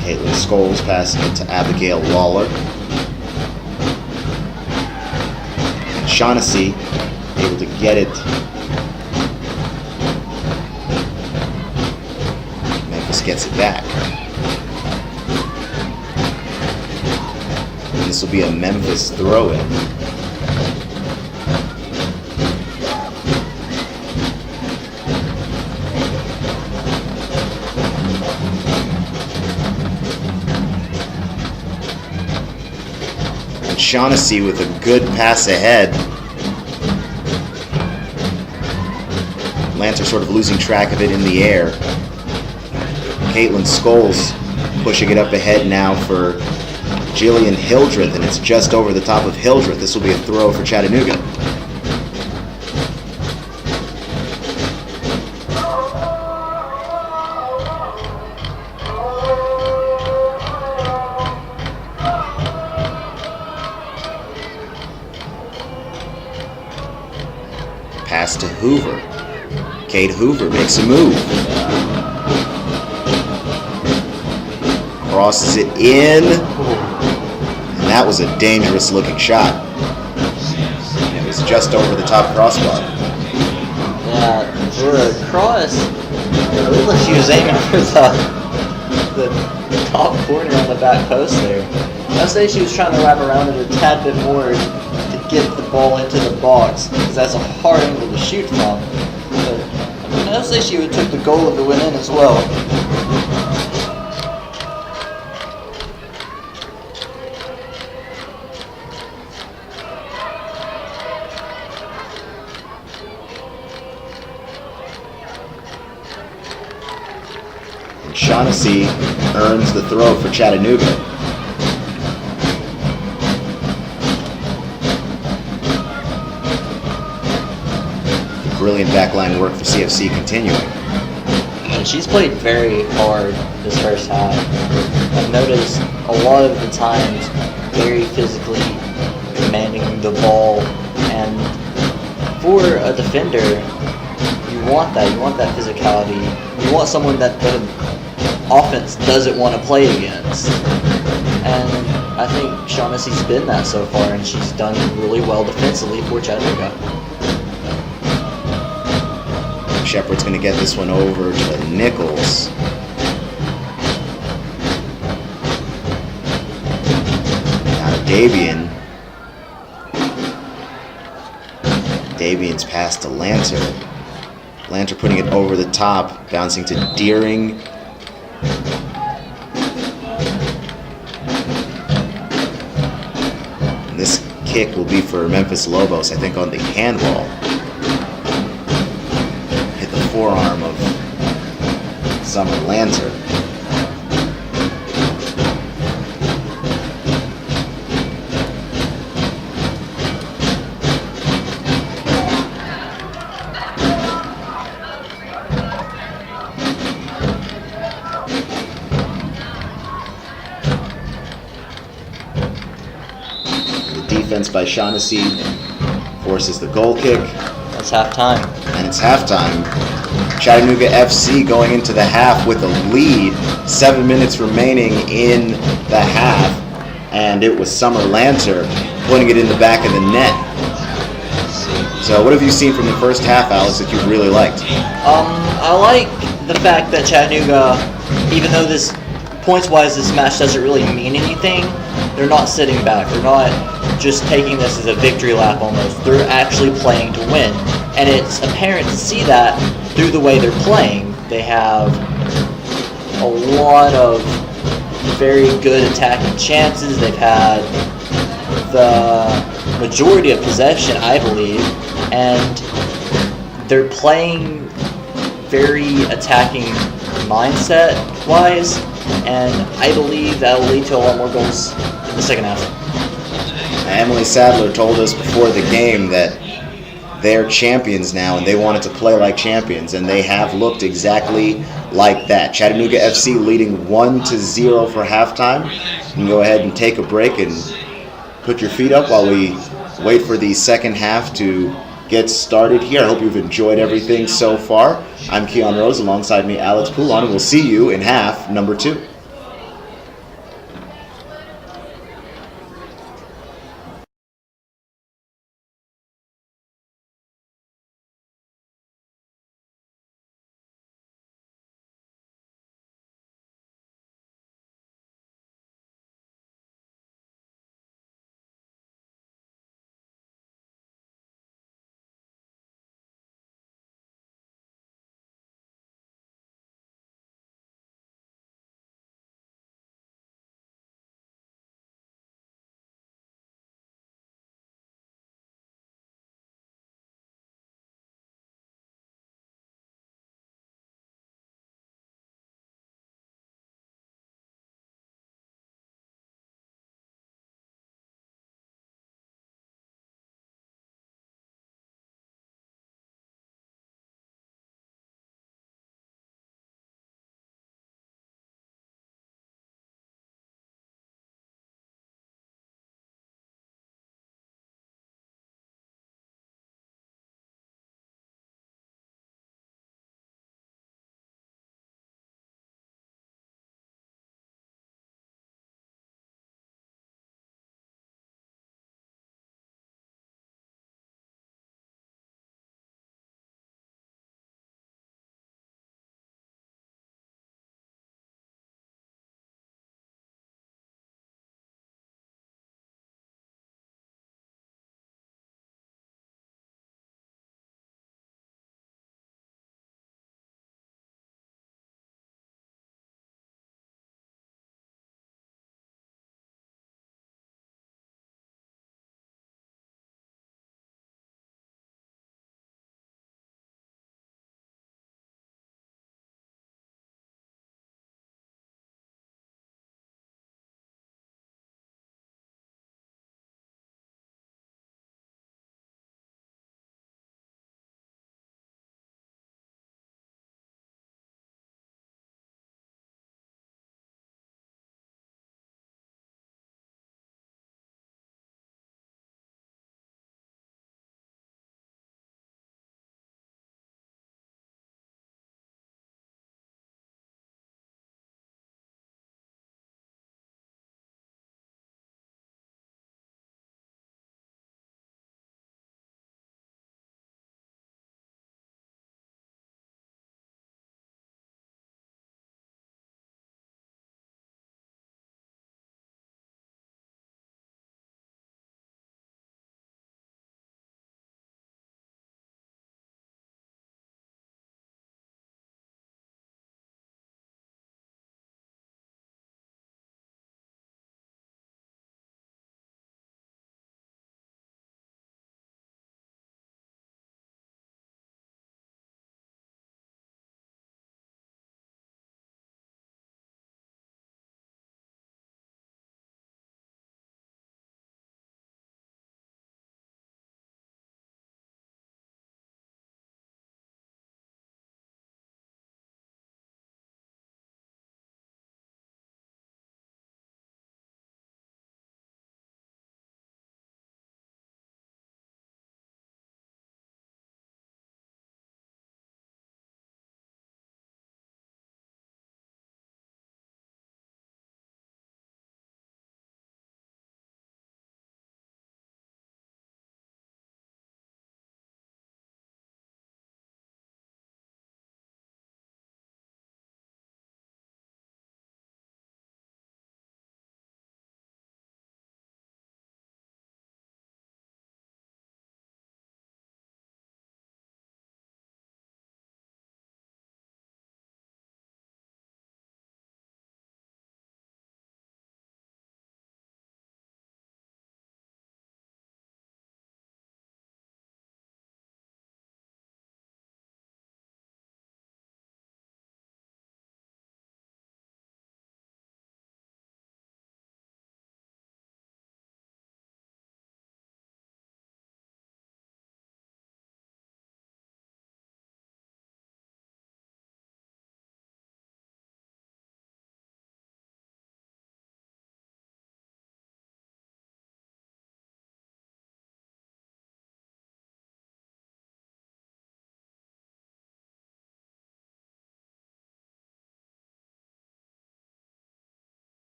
Caitlin Scholes passing it to Abigail Lawler. Shaughnessy able to get it. Memphis gets it back. This will be a Memphis throw-in. Shaughnessy with a good pass ahead. Lancer sort of losing track of it in the air. Caitlin Scholes pushing it up ahead now for Jillian Hildreth, and it's just over the top of Hildreth. This will be a throw for Chattanooga. Pass to Hoover. Kate Hoover makes a move. Crosses it in. And that was a dangerous looking shot. It was just over the top crossbar. Yeah, for a cross, it looked like she was aiming for the top corner on the back post there. I'd say she was trying to wrap around it a tad bit more to get the ball into the box, because that's a hard angle to shoot from. But I'd say she would took the goal of the win in as well. And Shaughnessy earns the throw for Chattanooga. Brilliant backline work for CFC continuing. And she's played very hard this first half. I've noticed a lot of the times very physically commanding the ball, and for a defender, you want that. You want that physicality. You want someone that the offense doesn't want to play against. And I think Shaughnessy's been that so far, and she's done really well defensively for Chattanooga. Shepard's going to get this one over to Nichols. Now to Davian. Davian's pass to Lanter. Lanter putting it over the top, bouncing to Deering. And this kick will be for Memphis Lobos, I think, on the handball. Hit the forearm of Summer Lanter. Defense by Shaughnessy forces the goal kick. That's halftime. And it's halftime. Chattanooga FC going into the half with a lead. 7 minutes remaining in the half. And it was Summer Lanter putting it in the back of the net. So what have you seen from the first half, Alex, that you really liked? I like the fact that Chattanooga, even though this points-wise this match doesn't really mean anything, they're not sitting back. They're not just taking this as a victory lap almost. They're actually playing to win. And it's apparent to see that through the way they're playing. They have a lot of very good attacking chances. They've had the majority of possession, I believe, and they're playing very attacking mindset-wise, and I believe that will lead to a lot more goals in the second half. Emily Sadler told us before the game that they're champions now and they wanted to play like champions, and they have looked exactly like that. Chattanooga FC leading 1-0 for halftime. You can go ahead and take a break and put your feet up while we wait for the second half to get started here. I hope you've enjoyed everything so far. I'm Keon Rose, alongside me Alex Poulon, and we'll see you in half number 2.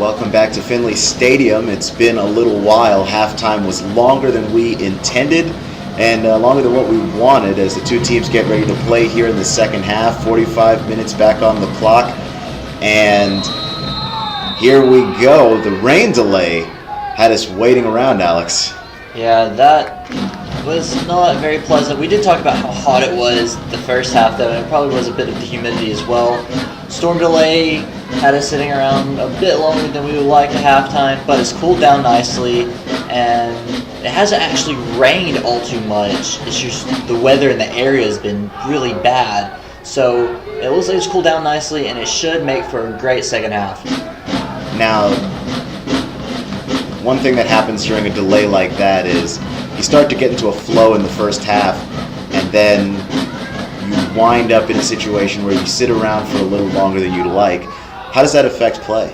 Welcome back to Finley Stadium. It's been a little while. Halftime was longer than we intended and longer than what we wanted as the two teams get ready to play here in the second half. 45 minutes back on the clock. And here we go. The rain delay had us waiting around, Alex. Yeah, that was not very pleasant. We did talk about how hot it was the first half, though, and it probably was a bit of the humidity as well. Storm delay had us sitting around a bit longer than we would like at halftime, but it's cooled down nicely, and it hasn't actually rained all too much. It's just the weather in the area has been really bad. So it looks like it's cooled down nicely, and it should make for a great second half. Now, one thing that happens during a delay like that is you start to get into a flow in the first half, and then you wind up in a situation where you sit around for a little longer than you'd like. How does that affect play?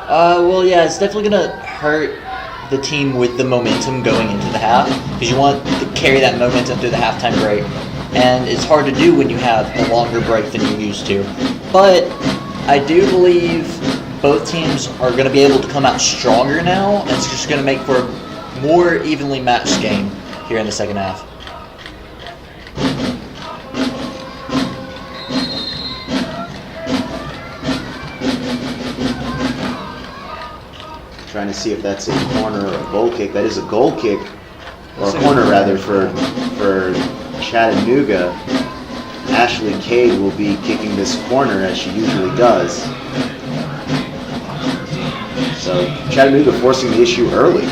Well, yeah, it's definitely going to hurt the team with the momentum going into the half, because you want to carry that momentum through the halftime break, and it's hard to do when you have a longer break than you're used to. But I do believe both teams are going to be able to come out stronger now, and it's just going to make for a more evenly matched game here in the second half. Trying to see if that's a corner or a goal kick. That is a goal kick, or a corner rather, for Chattanooga. Ashley Cade will be kicking this corner as she usually does. So Chattanooga forcing the issue early.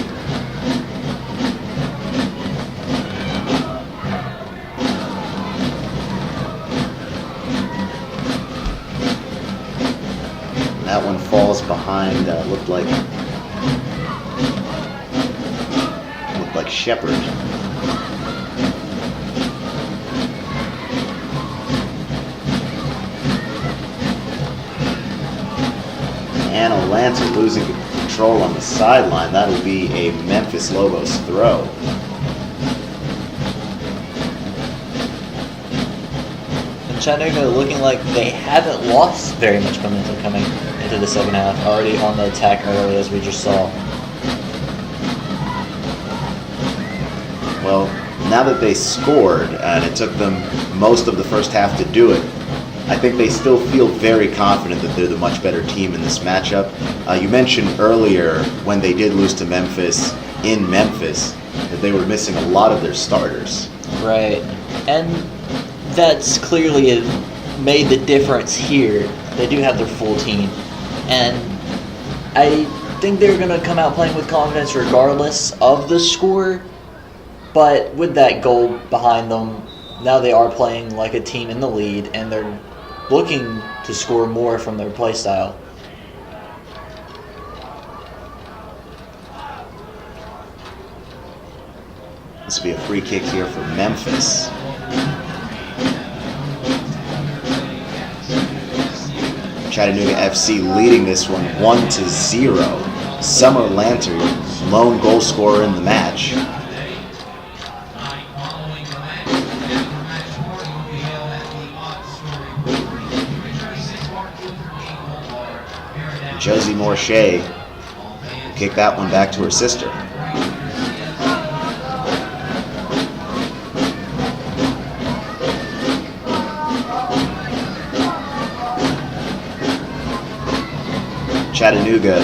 That one falls behind, looked like Shepard. Anna Lancer losing control on the sideline. That'll be a Memphis Lobos throw. And Chattanooga looking like they haven't lost very much momentum coming into the second half. Already on the attack early, as we just saw. Well, now that they scored, and it took them most of the first half to do it, I think they still feel very confident that they're the much better team in this matchup. You mentioned earlier when they did lose to Memphis in Memphis that they were missing a lot of their starters. Right, and that's clearly made the difference here. They do have their full team, and I think they're going to come out playing with confidence regardless of the score. But with that goal behind them, now they are playing like a team in the lead, and they're looking to score more from their play style. This will be a free kick here for Memphis. Chattanooga FC leading this one 1-0. Summer Lanter, lone goal scorer in the match. Josie Morche kick that one back to her sister. Chattanooga,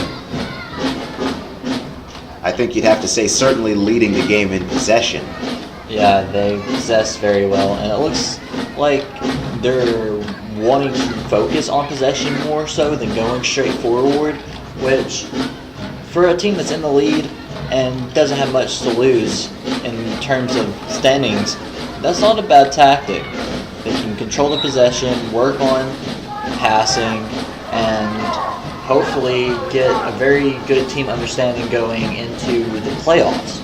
I think you'd have to say certainly leading the game in possession. Yeah, they possess very well, and it looks like they're wanting to focus on possession more so than going straight forward, which for a team that's in the lead and doesn't have much to lose in terms of standings, that's not a bad tactic. They can control the possession, work on passing, and hopefully get a very good team understanding going into the playoffs.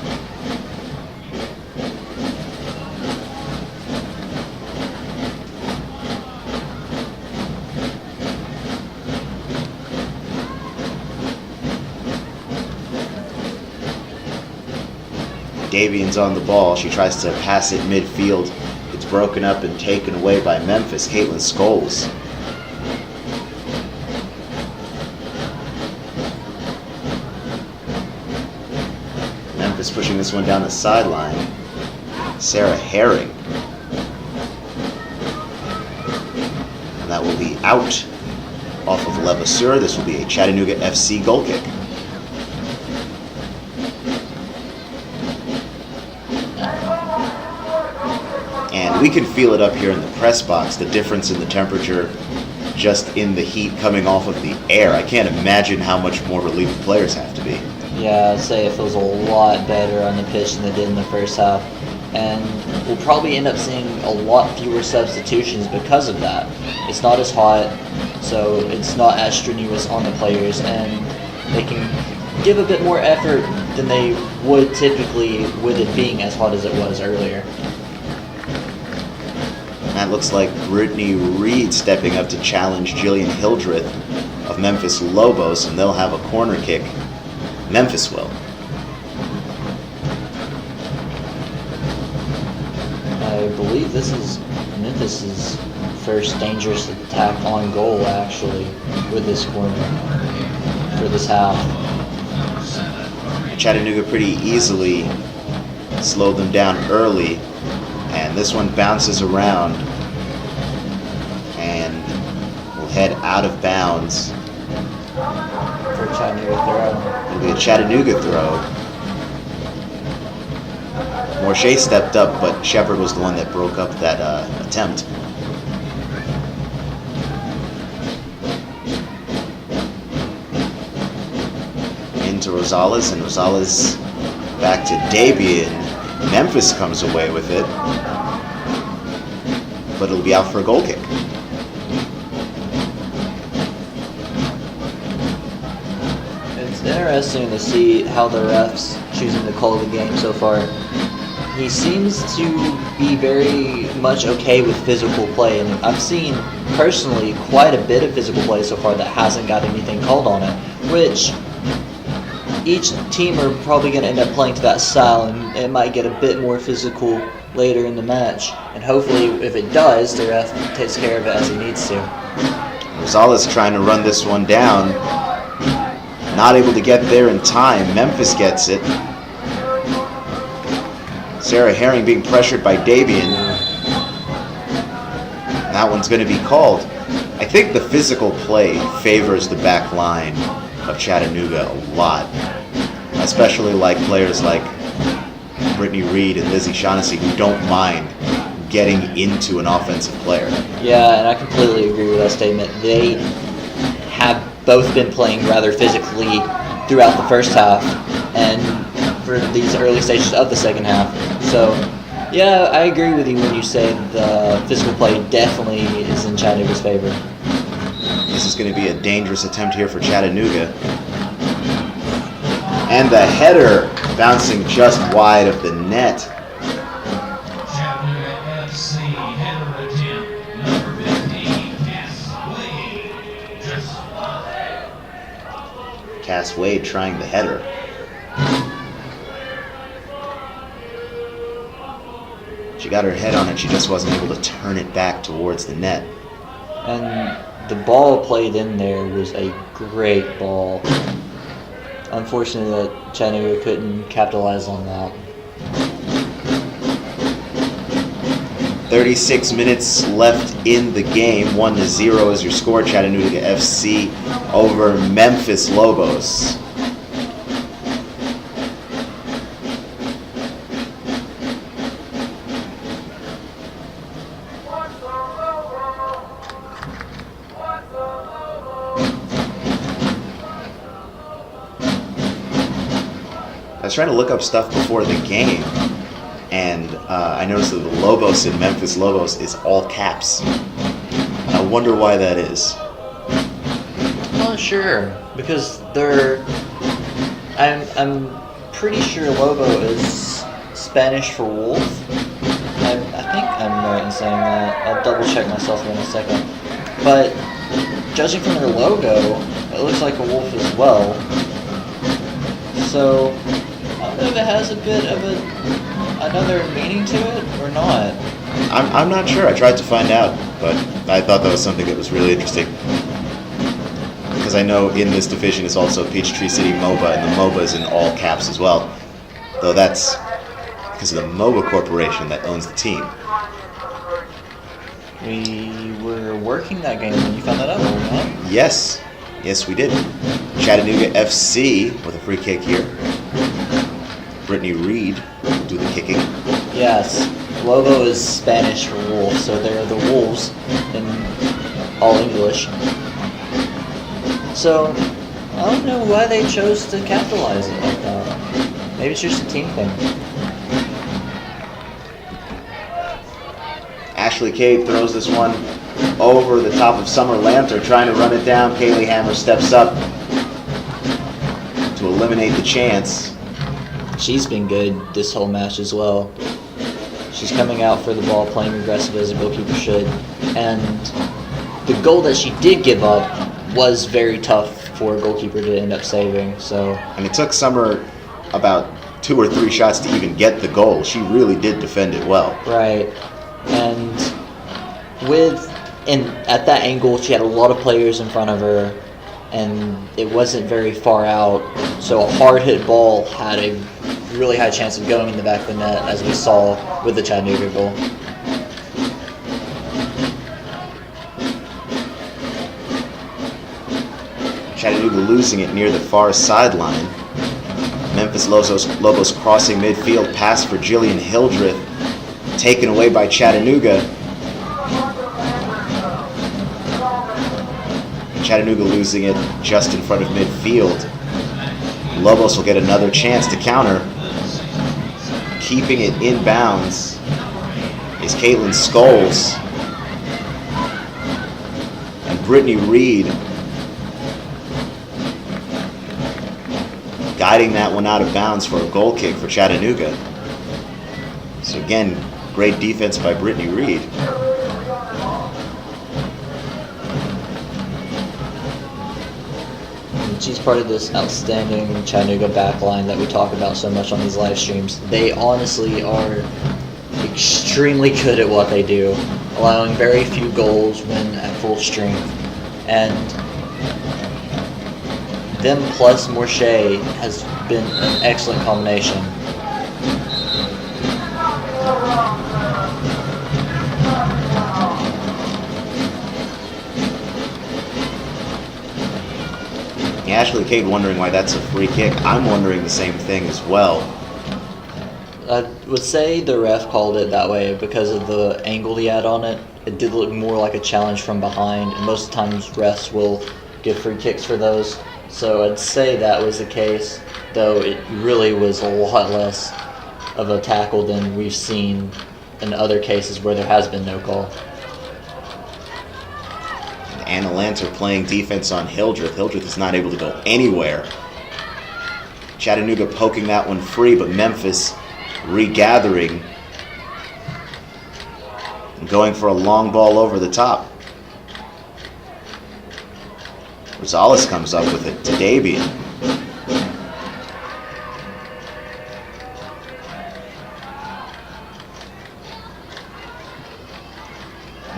Davian's on the ball. She tries to pass it midfield. It's broken up and taken away by Memphis. Caitlin Scholes. Memphis pushing this one down the sideline. Sarah Herring. And that will be out off of Levasseur. This will be a Chattanooga FC goal kick. And we can feel it up here in the press box, the difference in the temperature just in the heat coming off of the air. I can't imagine how much more relieved the players have to be. Yeah, I'd say it feels a lot better on the pitch than it did in the first half. And we'll probably end up seeing a lot fewer substitutions because of that. It's not as hot, so it's not as strenuous on the players, and they can give a bit more effort than they would typically with it being as hot as it was earlier. That looks like Brittany Reed stepping up to challenge Jillian Hildreth of Memphis Lobos, and they'll have a corner kick. Memphis will. I believe this is Memphis's first dangerous attack on goal, actually, with this corner for this half. Chattanooga pretty easily slowed them down early, and this one bounces around and will head out of bounds. For a Chattanooga throw. It'll be a Chattanooga throw. Morshea stepped up, but Shepard was the one that broke up that attempt. Into Rosales, and Rosales back to Dabian. Memphis comes away with it, but it'll be out for a goal kick. It's interesting to see how the ref's choosing to call the game so far. He seems to be very much okay with physical play, and I've seen personally quite a bit of physical play so far that hasn't got anything called on it, which each team are probably going to end up playing to that style, and it might get a bit more physical later in the match. And hopefully, if it does, the ref takes care of it as he needs to. Rosales trying to run this one down. Not able to get there in time. Memphis gets it. Sarah Herring being pressured by Dabian. That one's going to be called. I think the physical play favors the back line of Chattanooga a lot, especially like players like Brittany Reed and Lizzie Shaughnessy, who don't mind getting into an offensive player. Yeah, and I completely agree with that statement. They have both been playing rather physically throughout the first half and for these early stages of the second half. So, yeah, I agree with you when you say the physical play definitely is in Chattanooga's favor. This is going to be a dangerous attempt here for Chattanooga. And the header bouncing just wide of the net. Chattanooga FC header attempt, number 15, Cass Wade. Just Cass Wade trying the header. She got her head on it, she just wasn't able to turn it back towards the net. And the ball played in there was a great ball. Unfortunately, that Chattanooga couldn't capitalize on that. 36 minutes left in the game. 1-0 is your score. Chattanooga FC over Memphis Lobos. I was trying to look up stuff before the game, and I noticed that the Lobos in Memphis Lobos is all caps. I wonder why that is. I'm not sure, because they're... I'm pretty sure Lobo is Spanish for wolf. I think I'm right in saying that. I'll double check myself in a second. But judging from their logo, it looks like a wolf as well. So I don't know if it has a bit of another meaning to it or not. I'm not sure. I tried to find out, but I thought that was something that was really interesting. Because I know in this division is also Peachtree City MOBA, and the MOBA is in all caps as well. though that's because of the MOBA Corporation that owns the team. We were working that game when you found that out, were we not? Yes, we did. Chattanooga FC with a free kick here. Brittany Reed will do the kicking. Yes. Lobo is Spanish for wolf, so they're the Wolves in all English. So, I don't know why they chose to capitalize it like that. Maybe it's just a team thing. Ashley Cade throws this one over the top of Summer Lanter, trying to run it down. Kaylee Hammer steps up to eliminate the chance. She's been good this whole match as well. She's coming out for the ball, playing aggressive as a goalkeeper should. And the goal that she did give up was very tough for a goalkeeper to end up saving. So, And it took Summer about 2 or 3 shots to even get the goal. She really did defend it well. right. And at that angle, she had a lot of players in front of her, and it wasn't very far out. So a hard hit ball had a really high chance of going in the back of the net, as we saw with the Chattanooga goal. Chattanooga losing it near the far sideline. Memphis Lobos crossing midfield, pass for Jillian Hildreth, taken away by Chattanooga. Chattanooga losing it just in front of midfield. Lobos will get another chance to counter. Keeping it in bounds is Caitlin Scholes. And Brittany Reed guiding that one out of bounds for a goal kick for Chattanooga. So again, great defense by Brittany Reed. She's part of this outstanding Chattanooga backline that we talk about so much on these live streams. They honestly are extremely good at what they do, allowing very few goals when at full strength. And them plus Morche has been an excellent combination. Ashley Cade wondering why that's a free kick. I'm wondering the same thing as well. I would say the ref called it that way because of the angle he had on it. It did look more like a challenge from behind, and most times refs will give free kicks for those. So I'd say that was the case, though it really was a lot less of a tackle than we've seen in other cases where there has been no call. Anna Lanter playing defense on Hildreth. Hildreth is not able to go anywhere. Chattanooga poking that one free, but Memphis regathering and going for a long ball over the top. Rosales comes up with it to Davian.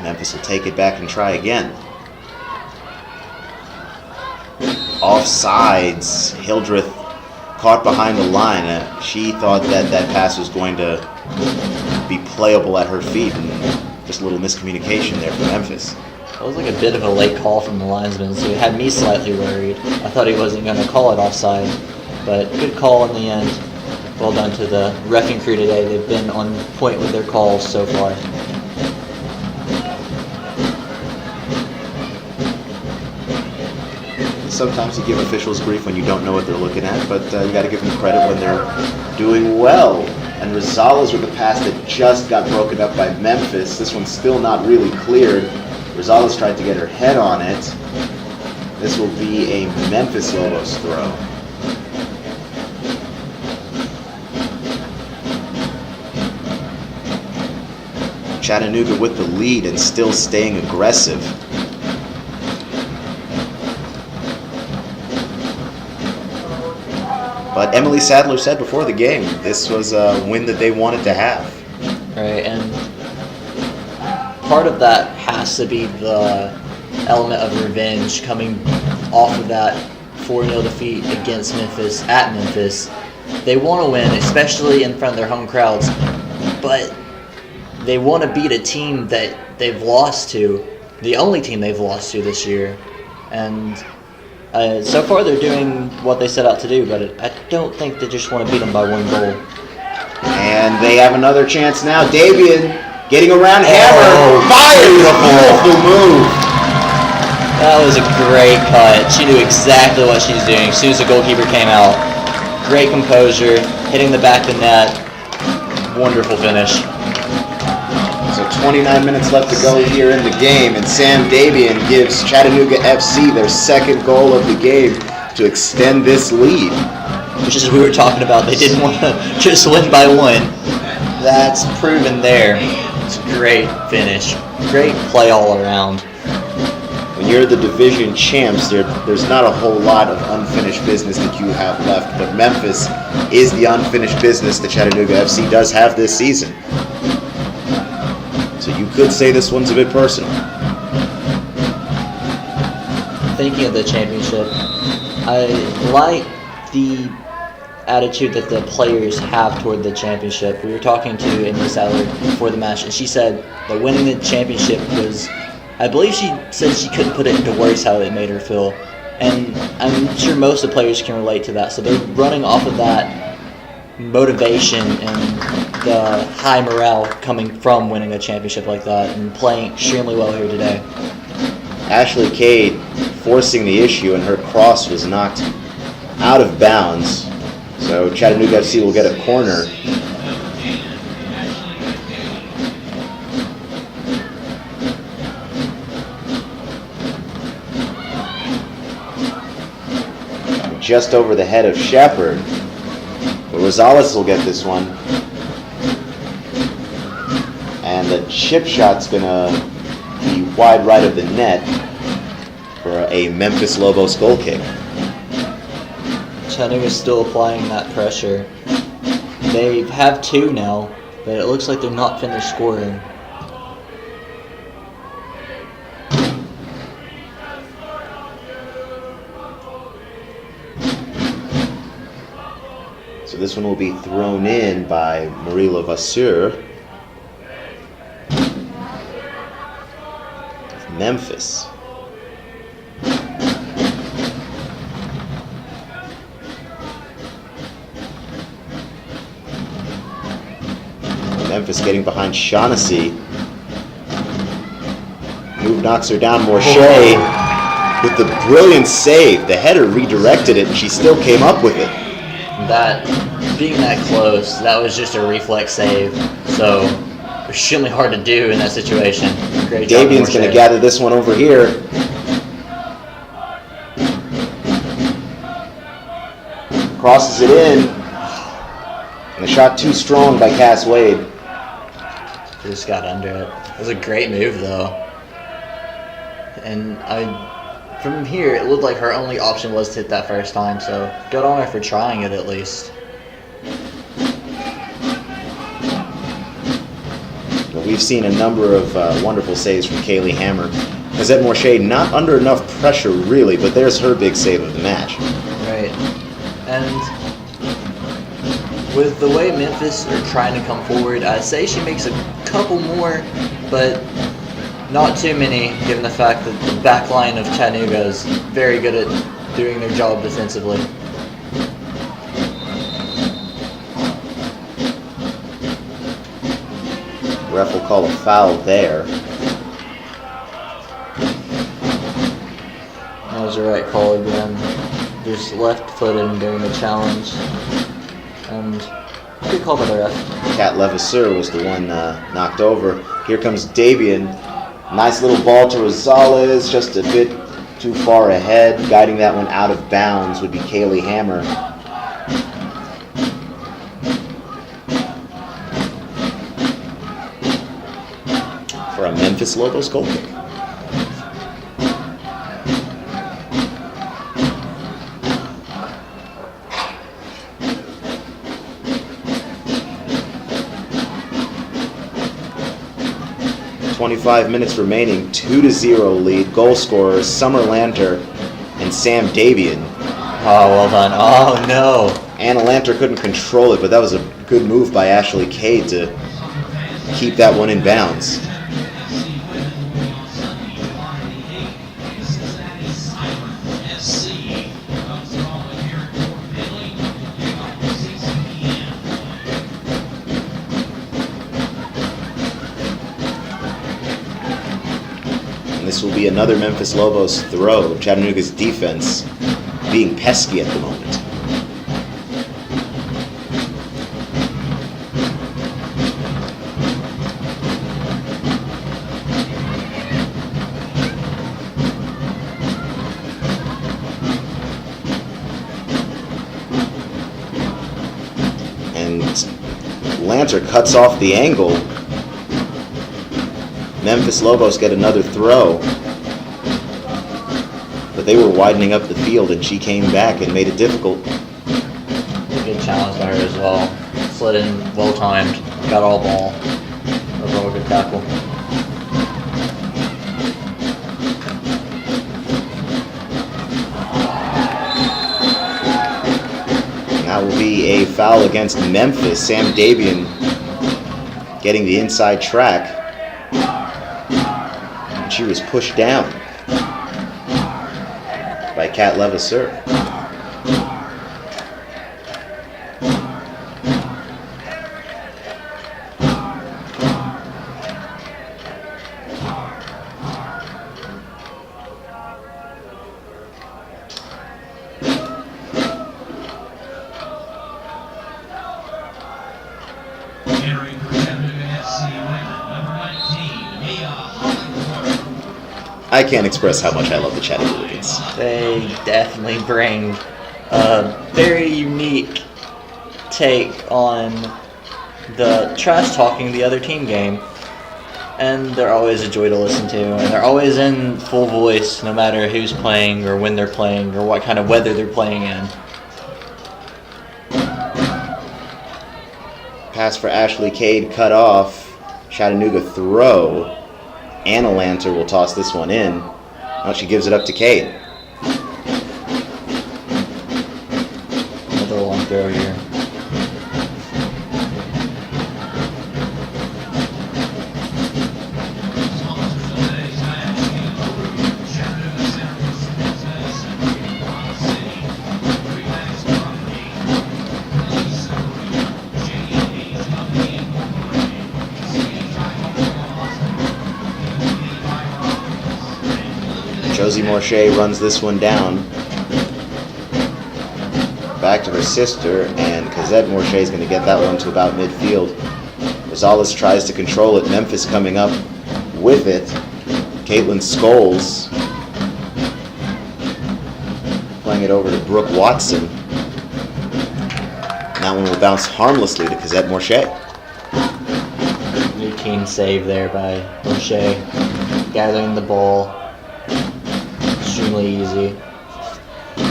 Memphis will take it back and try again. Offsides. Hildreth caught behind the line. She thought that pass was going to be playable at her feet, and just a little miscommunication there for Memphis. It was like a bit of a late call from the linesman, so it had me slightly worried. I thought he wasn't going to call it offside, but good call in the end. Well done to the reffing crew today. They've been on point with their calls so far. Sometimes you give officials grief when you don't know what they're looking at, but you got to give them credit when they're doing well. And Rosales with a pass that just got broken up by Memphis. This one's still not really cleared. Rosales tried to get her head on it. This will be a Memphis Lobos throw. Chattanooga with the lead and still staying aggressive. But Emily Sadler said before the game, this was a win that they wanted to have. Right, and part of that has to be the element of revenge coming off of that 4-0 defeat against Memphis at Memphis. They want to win, especially in front of their home crowds, but they want to beat a team that they've lost to, the only team they've lost to this year. And so far they're doing what they set out to do, but I don't think they just want to beat them by 1 goal. And they have another chance now. Davian getting around Hammer. Fires! Beautiful move. That was a great cut. She knew exactly what she was doing as soon as the goalkeeper came out. Great composure, hitting the back of the net. Wonderful finish. So 29 minutes left to go here in the game, and Sam Davian gives Chattanooga FC their second goal of the game to extend this lead. Just as we were talking about, they didn't want to just win by 1. That's proven there. It's a great finish. Great play all around. When you're the division champs, there's not a whole lot of unfinished business that you have left, but Memphis is the unfinished business that Chattanooga FC does have this season. So you could say this one's a bit personal. Thinking of the championship, I like the attitude that the players have toward the championship. We were talking to Amy Sadler before the match, and she said that winning the championship was, I believe she said she couldn't put it into words how it made her feel. And I'm sure most of the players can relate to that. So they're running off of that motivation and the high morale coming from winning a championship like that and playing extremely well here today. Ashley Cade forcing the issue, and her cross was knocked out of bounds. So Chattanooga FC will get a corner. Just over the head of Shepard. But Rosales will get this one. And the chip shot's going to be wide right of the net for a Memphis Lobos goal kick. Chattanooga's still applying that pressure. They have 2 now, but it looks like they're not finished scoring. So this one will be thrown in by Marie Levasseur. Memphis. Memphis getting behind Shaughnessy. Move knocks her down. Morshea with the brilliant save. The header redirected it, and she still came up with it. That, being that close, that was just a reflex save. So, extremely hard to do in that situation. Great job, Davian's going to Morshea. gather this one over here. Crosses it in. And the shot too strong by Cass Wade. Just got under it. It was a great move, though. And from here, it looked like her only option was to hit that first time, so good on her for trying it at least. Well, we've seen a number of wonderful saves from Kaylee Hammer. Lizette Morshea not under enough pressure, really, but there's her big save of the match. Right. And with the way Memphis are trying to come forward, I'd say she makes a couple more, but not too many, given the fact that the back line of Chattanooga is very good at doing their job defensively. Ref will call a foul there. That was the right call again. Just left-footed during the challenge. And good call by the ref. Kat Levasseur was the one knocked over. Here comes Davian. Nice little ball to Rosales, just a bit too far ahead. Guiding that one out of bounds would be Kaylee Hammer. For a Memphis Lobos goal kick. .25 minutes remaining, 2-0 lead. Goal scorers Summer Lanter and Sam Davian. Oh, well done. Oh, no. Anna Lanter couldn't control it, but that was a good move by Ashley Cade to keep that one in bounds. And this will be another Memphis Lobos throw. Chattanooga's defense being pesky at the moment. And Lanter cuts off the angle. Memphis Lobos get another throw. But they were widening up the field, and she came back and made it difficult. A good challenge by her as well. Slid in well timed, got all ball. Overall good tackle. And that will be a foul against Memphis. Sam Davian getting the inside track. And she was pushed down by Kat Levasseur. Entering for Chattanooga FC women, number 19, Mia Hollywood. I can't express how much I love the Chattanooga. They definitely bring a very unique take on the trash talking the other team game, and they're always a joy to listen to, and they're always in full voice no matter who's playing or when they're playing or what kind of weather they're playing in. Pass for Ashley Cade cut off. Chattanooga throw. Anna Lanter will toss this one in. Now she gives it up to Cade. Another long throw here. Josie Morche runs this one down. Back to her sister, and Cosette Morche is going to get that one to about midfield. Rosales tries to control it. Memphis coming up with it. Caitlin Scholes playing it over to Brooke Watson. And that one will bounce harmlessly to Cosette Morche. Routine save there by Morche. Gathering the ball. Extremely easy.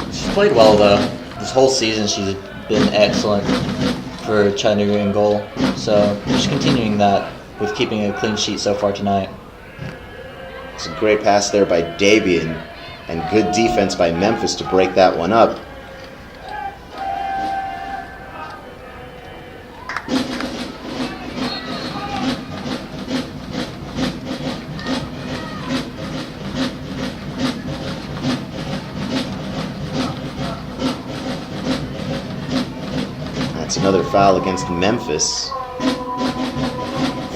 She's played well though. This whole season she's been excellent for Chattanooga in goal. So just continuing that with keeping a clean sheet so far tonight. It's a great pass there by Davian, and good defense by Memphis to break that one up. That's another foul against Memphis.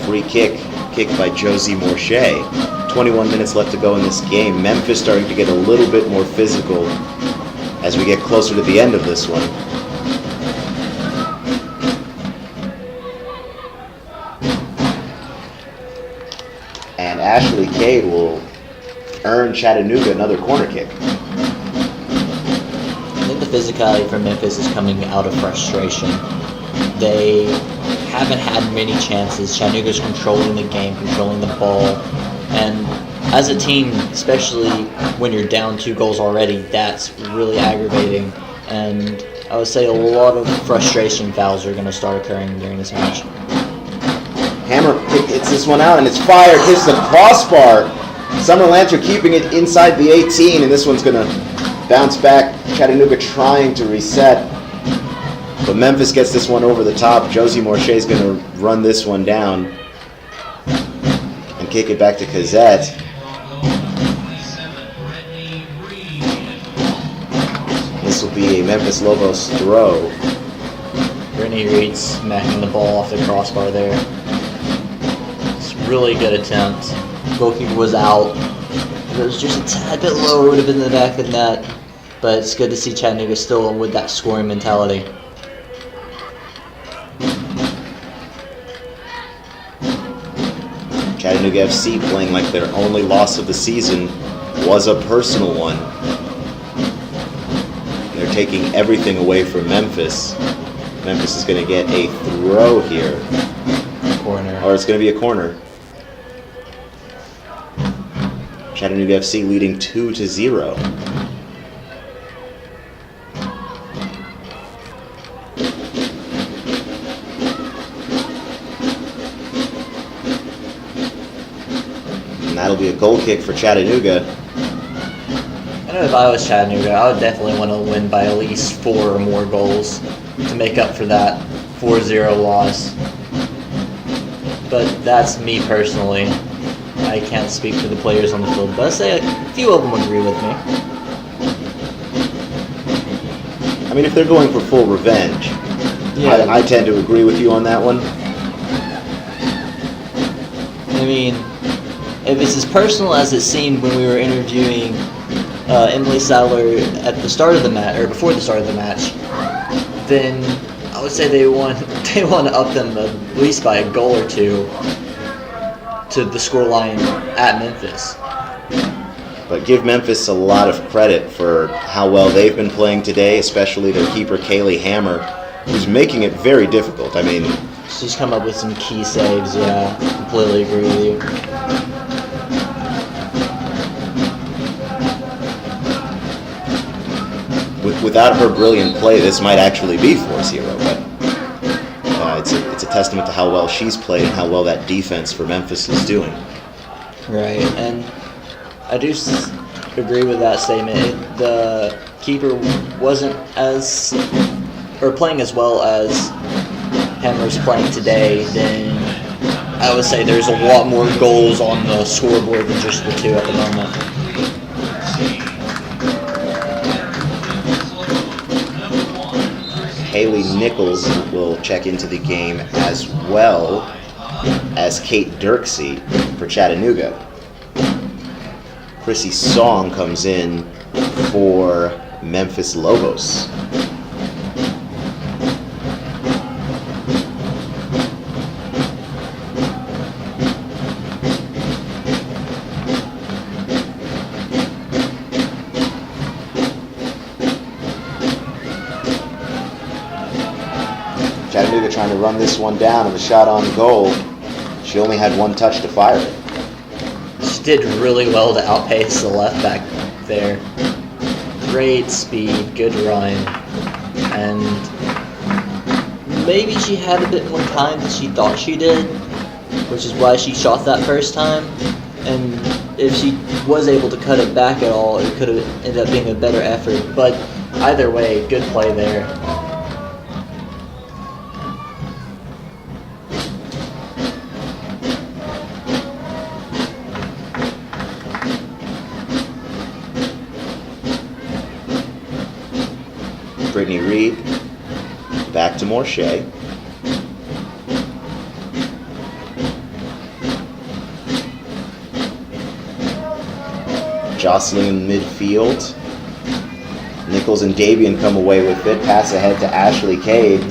Free kick, kicked by Josie Morche. 21 minutes left to go in this game. Memphis starting to get a little bit more physical as we get closer to the end of this one. And Ashley Cade will earn Chattanooga another corner kick. I think the physicality for Memphis is coming out of frustration. They haven't had many chances. Chattanooga's controlling the game, controlling the ball. And as a team, especially when you're down 2 goals already, that's really aggravating. And I would say a lot of frustration fouls are going to start occurring during this match. Hammer hits this one out, and it's fired. Hits the crossbar. Summer Lanter keeping it inside the 18, and this one's going to bounce back. Chattanooga trying to reset. But Memphis gets this one over the top. Josie Morche's going to run this one down and kick it back to Cazette. This will be a Memphis Lobos throw. Brittany Reed smacking the ball off the crossbar there. It's a really good attempt. Goalkeeper was out. If it was just a tad bit lower, it would have been in the back of the net. But it's good to see Chattanooga still with that scoring mentality. Chattanooga FC playing like their only loss of the season was a personal one. They're taking everything away from Memphis. Memphis is going to get a throw here. Corner. Or it's going to be a corner. Chattanooga FC leading 2-0. And that'll be a goal kick for Chattanooga. I know if I was Chattanooga, I would definitely want to win by at least 4 or more goals to make up for that 4-0 loss. But that's me personally. I can't speak for the players on the field, but I say a few of them agree with me. I mean, if they're going for full revenge, Yeah. I tend to agree with you on that one. I mean, if it's as personal as it seemed when we were interviewing Emily Sadler at the start of the match, or before the start of the match, then I would say they want to up them at least by a goal or two to the scoreline at Memphis. But give Memphis a lot of credit for how well they've been playing today, especially their keeper Kaylee Hammer, who's making it very difficult. I mean, She's come up with some key saves, yeah. Completely agree with you. without her brilliant play, this might actually be 4-0. But it's a testament to how well she's played and how well that defense for Memphis is doing. Right, and I do agree with that statement. The keeper wasn't playing as well as Hammer's playing today. Then I would say there's a lot more goals on the scoreboard than just the 2 at the moment. Haley Nichols will check into the game, as well as Kate Dirksey for Chattanooga. Chrissy Song comes in for Memphis Lobos. Chattanooga trying to run this one down, and the shot on goal. She only had 1 touch to fire it. She did really well to outpace the left back there. Great speed, good run, and maybe she had a bit more time than she thought she did, which is why she shot that first time. And if she was able to cut it back at all, it could have ended up being a better effort. But either way, good play there. Brittany Reed, back to Morche. Jocelyn in midfield. Nichols and Davian come away with it. Pass ahead to Ashley Cade.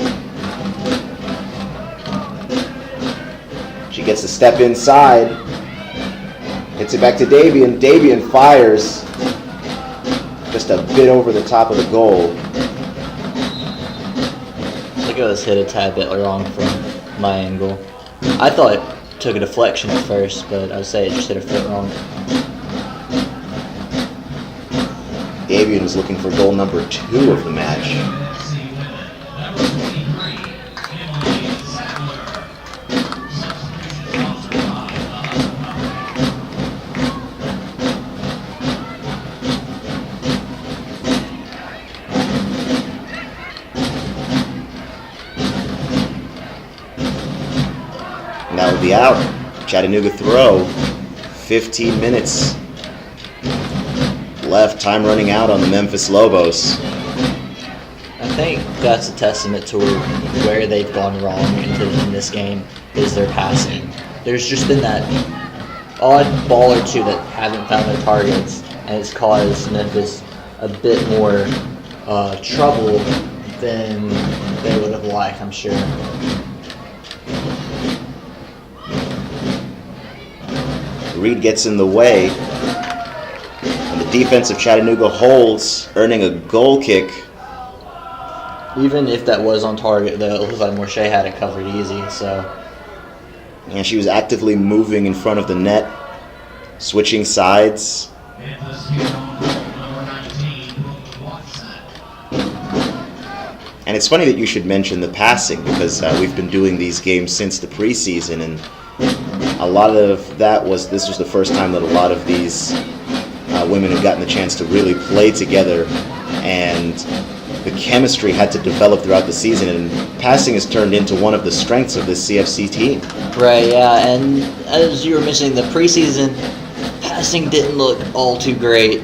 She gets a step inside. Hits it back to Davian. Davian fires just a bit over the top of the goal. I think it was hit a tad bit wrong from my angle. I thought it took a deflection at first, but I would say it just hit her foot wrong. Davian was looking for goal number 2 of the match. That will be out. Chattanooga throw. 15 minutes left. Time running out on the Memphis Lobos. I think that's a testament to where they've gone wrong in this game is their passing. There's just been that odd ball or two that haven't found their targets, and it's caused Memphis a bit more trouble than they would have liked, I'm sure. Reed gets in the way, and the defense of Chattanooga holds, earning a goal kick. Even if that was on target, though, it looks like Morche had it covered easy, so... And she was actively moving in front of the net, switching sides. Memphis here on number 19, Watson. And it's funny that you should mention the passing, because we've been doing these games since the preseason, and a lot of that this was the first time that a lot of these women had gotten the chance to really play together, and the chemistry had to develop throughout the season, and passing has turned into one of the strengths of this CFC team. Right, yeah, and as you were mentioning, the preseason passing didn't look all too great.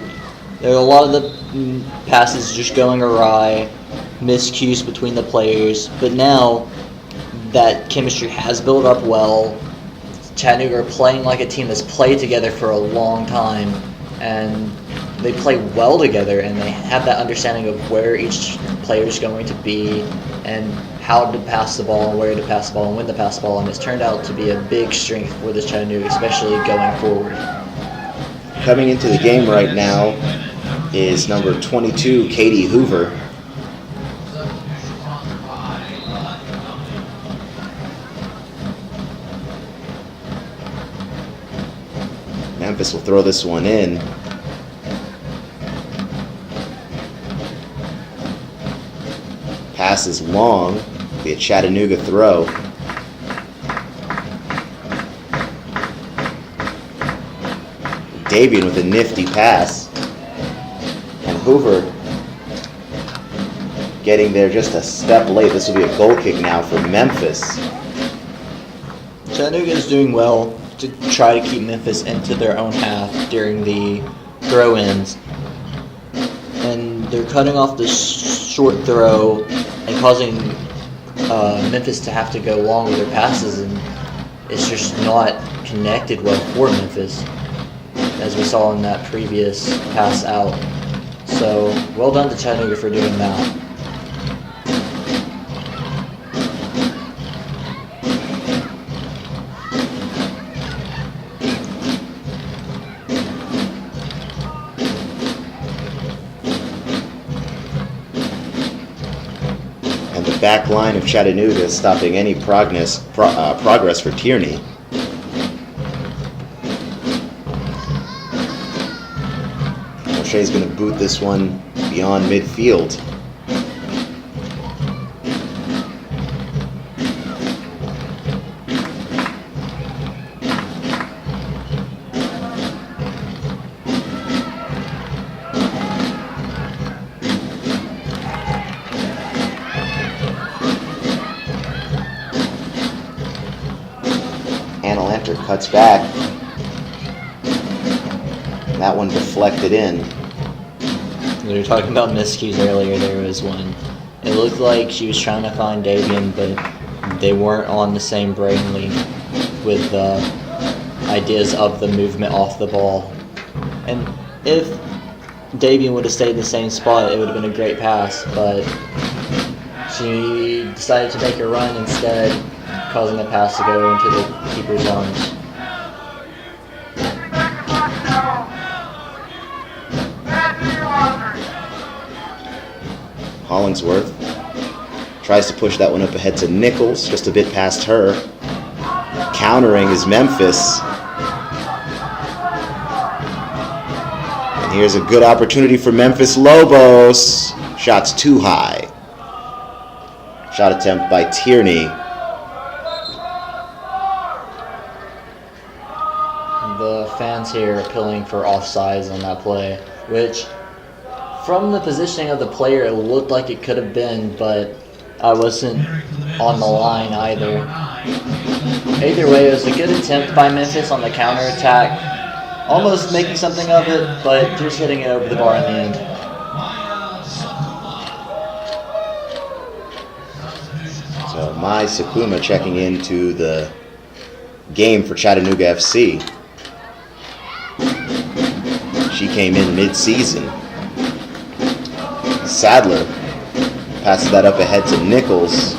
There were a lot of the passes just going awry, miscues between the players, but now that chemistry has built up well. Chattanooga are playing like a team that's played together for a long time, and they play well together, and they have that understanding of where each player is going to be and how to pass the ball and where to pass the ball and when to pass the ball, and it's turned out to be a big strength for this Chattanooga, especially going forward. Coming into the game right now is number 22, Katie Hoover. Memphis will throw this one in. Pass is long, be a Chattanooga throw. Davian with a nifty pass. And Hoover getting there just a step late. This will be a goal kick now for Memphis. Chattanooga is doing well to try to keep Memphis into their own half during the throw-ins. And they're cutting off the short throw and causing Memphis to have to go long with their passes, and it's just not connected well for Memphis, as we saw in that previous pass out. So, well done to Chattanooga for doing that. Back line of Chattanooga is stopping any progress for Tierney. O'Shea's going to boot this one beyond midfield. Cuts back. That one deflected in. We were talking about miscues earlier. There was one. It looked like she was trying to find Davian, but they weren't on the same brainly with the ideas of the movement off the ball. And if Davian would have stayed in the same spot, it would have been a great pass, but she decided to make a run instead, causing the pass to go into the keeper's arms. Hollingsworth tries to push that one up ahead to Nichols, just a bit past her. Countering is Memphis. And here's a good opportunity for Memphis Lobos. Shots too high. Shot attempt by Tierney. The fans here appealing for offsides on that play, which from the positioning of the player, it looked like it could have been, but I wasn't on the line either. Either way, it was a good attempt by Memphis on the counterattack. Almost making something of it, but just hitting it over the bar in the end. So Mai Sakuma checking into the game for Chattanooga FC. She came in mid-season. Sadler passes that up ahead to Nichols.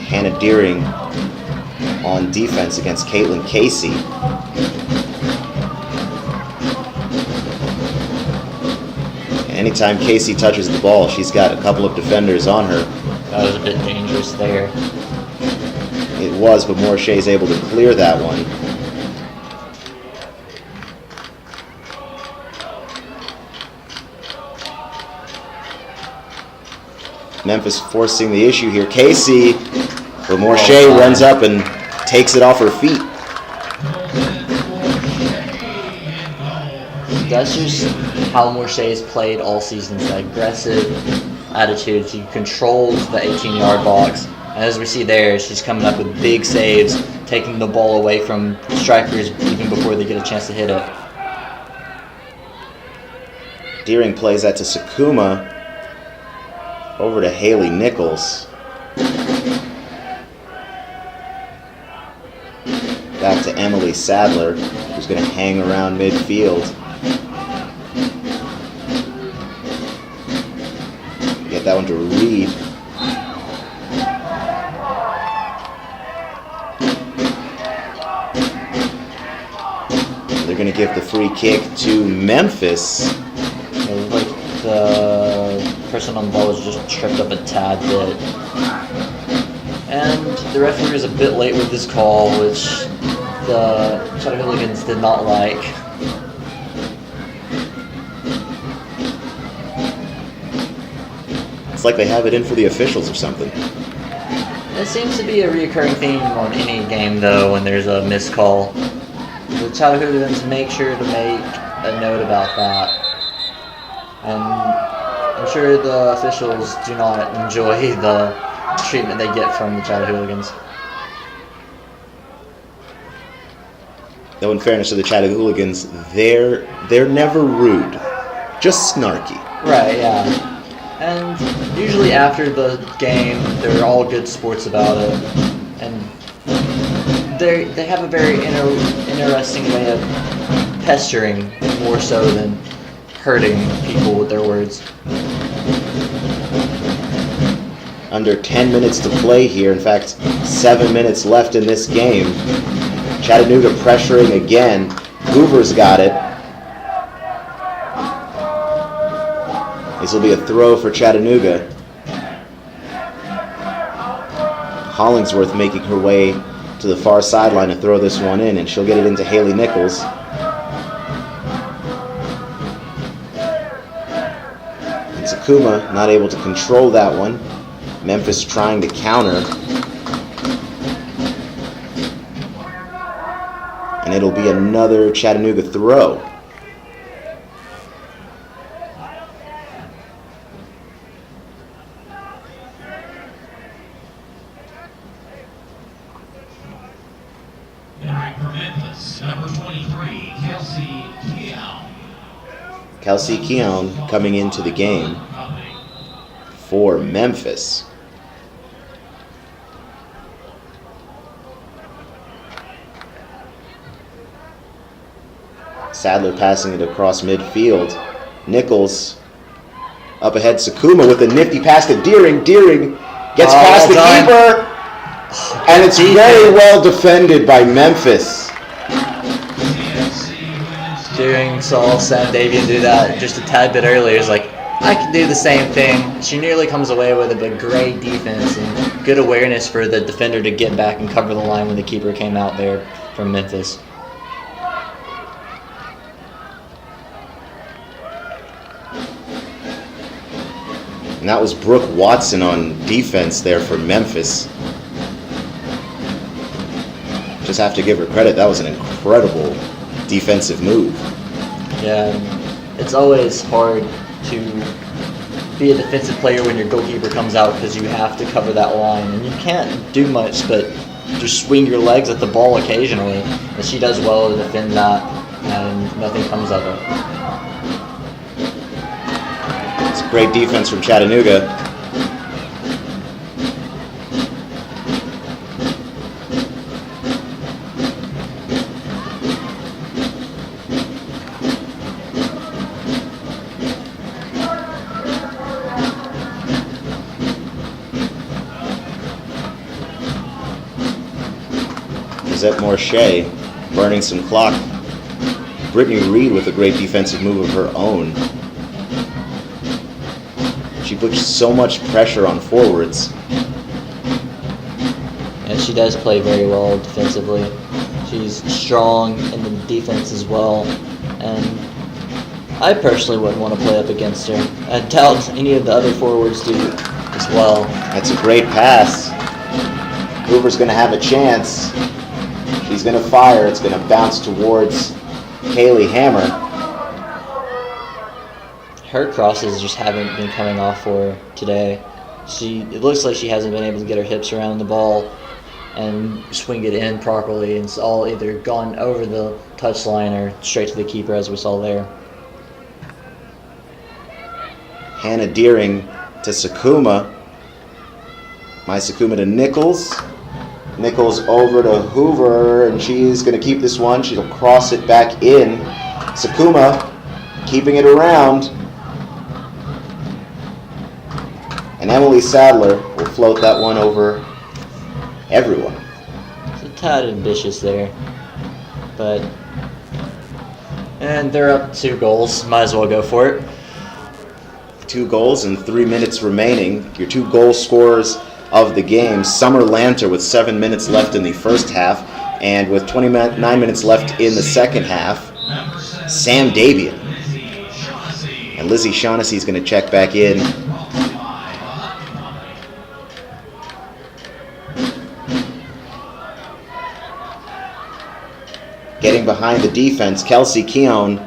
Hannah Deering on defense against Caitlin Casey. Anytime Casey touches the ball, she's got a couple of defenders on her. That was a bit dangerous there. It was, but Morshay's able to clear that one. Memphis forcing the issue here. Casey, but Morshay runs up and takes it off her feet. That's just how Morshay has played all season. That aggressive attitude. She controls the 18-yard box. And as we see there, she's coming up with big saves, taking the ball away from strikers even before they get a chance to hit it. Deering plays that to Sakuma. Over to Haley Nichols. Back to Emily Sadler, who's going to hang around midfield. Get that one to Reed. They're going to give the free kick to Memphis. It was like the person on the ball was just tripped up a tad bit. And the referee was a bit late with this call, which the Chattanooga did not like. It's like they have it in for the officials or something. It seems to be a reoccurring theme on any game, though, when there's a missed call. The Chattahoochans make sure to make a note about that. And I'm sure the officials do not enjoy the treatment they get from the Chattahoochans. Though in fairness to the Chattahoochans, they're never rude, just snarky. Right, yeah. And usually after the game, they're all good sports about it. And they have a very interesting way of pestering more so than hurting people with their words. Under 10 minutes to play here. In fact, 7 minutes left in this game. Chattanooga pressuring again. Hoover's got it. This will be a throw for Chattanooga. Hollingsworth making her way to the far sideline to throw this one in, and she'll get it into Haley Nichols. And Sakuma not able to control that one. Memphis trying to counter. And it'll be another Chattanooga throw. Entering for Memphis, number 23, Kelsey Keown. Kelsey Keown coming into the game for Memphis. Sadler passing it across midfield. Nichols up ahead. Sakuma with a nifty pass to Deering. Deering gets past the keeper. And it's very well defended by Memphis. Deering saw Sam Davian do that just a tad bit earlier. It's like, I can do the same thing. She nearly comes away with it, but great defense and good awareness for the defender to get back and cover the line when the keeper came out there from Memphis. And that was Brooke Watson on defense there for Memphis. Just have to give her credit. That was an incredible defensive move. Yeah, it's always hard to be a defensive player when your goalkeeper comes out because you have to cover that line. And you can't do much but just swing your legs at the ball occasionally. And she does well to defend that, and nothing comes of it. It's great defense from Chattanooga. Lizette Morche burning some clock. Brittany Reed with a great defensive move of her own. She puts so much pressure on forwards. And she does play very well defensively. She's strong in the defense as well. And I personally wouldn't want to play up against her. I doubt any of the other forwards do as well. That's a great pass. Hoover's going to have a chance. She's going to fire. It's going to bounce towards Kaylee Hammer. Her crosses just haven't been coming off for her today. It looks like she hasn't been able to get her hips around the ball and swing it in properly. It's all either gone over the touchline or straight to the keeper, as we saw there. Hannah Deering to Sakuma. My Sakuma to Nichols. Nichols over to Hoover, and she's going to keep this one. She'll cross it back in. Sakuma keeping it around. And Emily Sadler will float that one over everyone. It's a tad ambitious there. And they're up 2 goals. Might as well go for it. 2 goals and 3 minutes remaining. Your 2 goal scorers of the game. Summer Lanter with 7 minutes left in the first half, and with 29 minutes left in the second half, Sam Davian. And Lizzie Shaughnessy is going to check back in. Getting behind the defense, Kelsey Keown.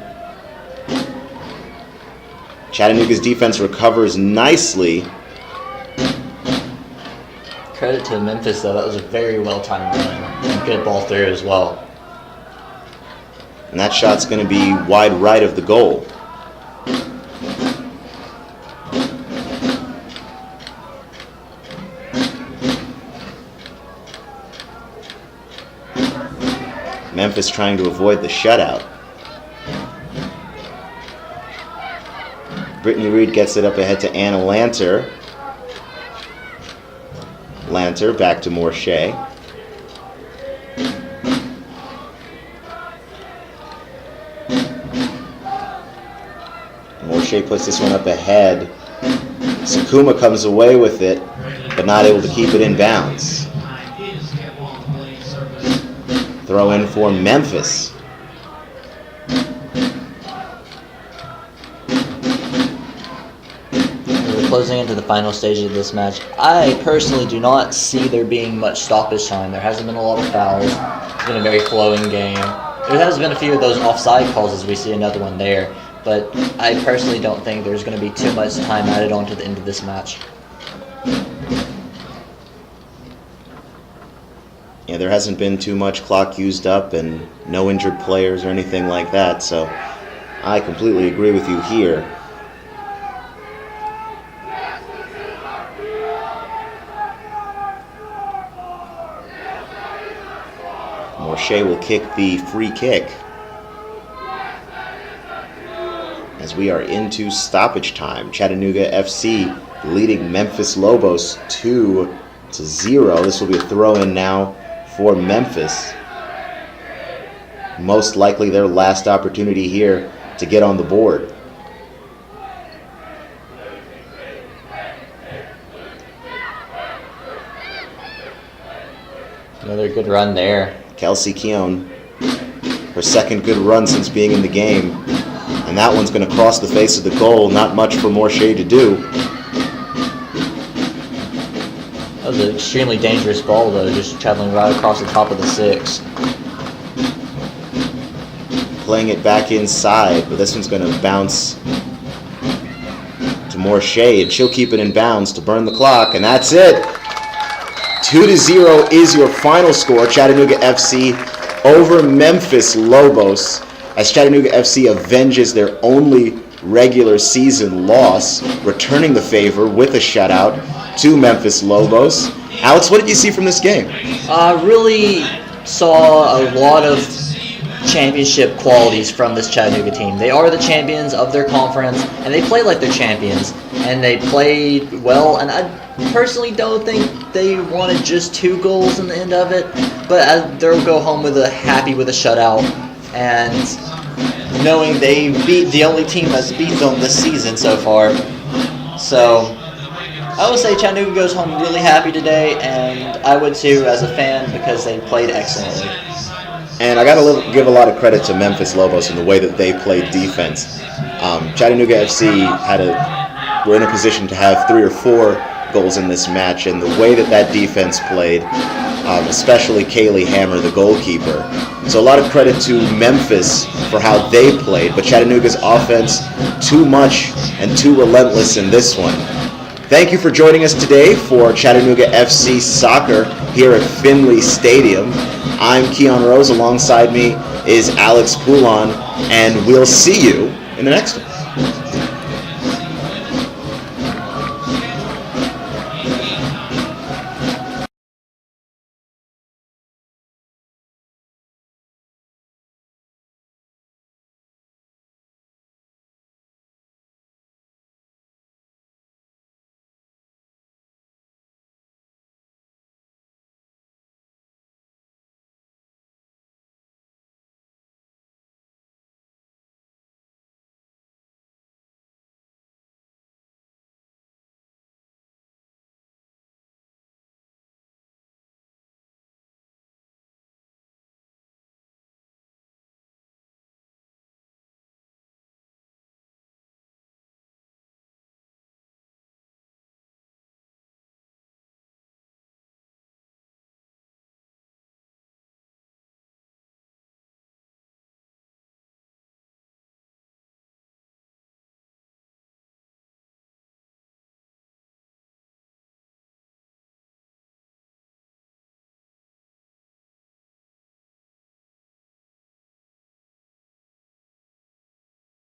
Chattanooga's defense recovers nicely. Credit to Memphis, though. That was a very well-timed run. And good ball through as well. And that shot's going to be wide right of the goal. Memphis trying to avoid the shutout. Brittany Reed gets it up ahead to Anna Lanter. Lanter back to Morche. Morche puts this one up ahead. Sakuma comes away with it, but not able to keep it in bounds. Throw in for Memphis. Closing into the final stage of this match, I personally do not see there being much stoppage time. There hasn't been a lot of fouls. It's been a very flowing game. There has been a few of those offside calls, as we see another one there, but I personally don't think there's going to be too much time added on to the end of this match. Yeah, there hasn't been too much clock used up and no injured players or anything like that, so I completely agree with you here. Morche will kick the free kick as we are into stoppage time. Chattanooga FC leading Memphis Lobos 2-0. This will be a throw-in now for Memphis. Most likely their last opportunity here to get on the board. Another good run there. Kelsey Keown, her second good run since being in the game. And that one's going to cross the face of the goal. Not much for Morche to do. That was an extremely dangerous ball, though, just traveling right across the top of the 6. Playing it back inside, but this one's going to bounce to Morshea, and she'll keep it in bounds to burn the clock, and that's it. 2-0 is your final score. Chattanooga FC over Memphis Lobos, as Chattanooga FC avenges their only regular season loss, returning the favor with a shutout to Memphis Lobos. Alex, what did you see from this game? Really saw a lot of championship qualities from this Chattanooga team. They are the champions of their conference, and they play like they're champions, and they played well, and I personally don't think they wanted just 2 goals in the end of it, but they'll go home happy with a shutout, and knowing they beat the only team that's beat them this season so far. So I would say Chattanooga goes home really happy today, and I would too as a fan because they played excellently. And I got to give a lot of credit to Memphis Lobos in the way that they played defense. Chattanooga FC were in a position to have 3 or 4 goals in this match, and the way that defense played, especially Kaylee Hammer, the goalkeeper. So a lot of credit to Memphis for how they played, but Chattanooga's offense, too much and too relentless in this one. Thank you for joining us today for Chattanooga FC Soccer here at Finley Stadium. I'm Keon Rose. Alongside me is Alex Poulon, and we'll see you in the next one.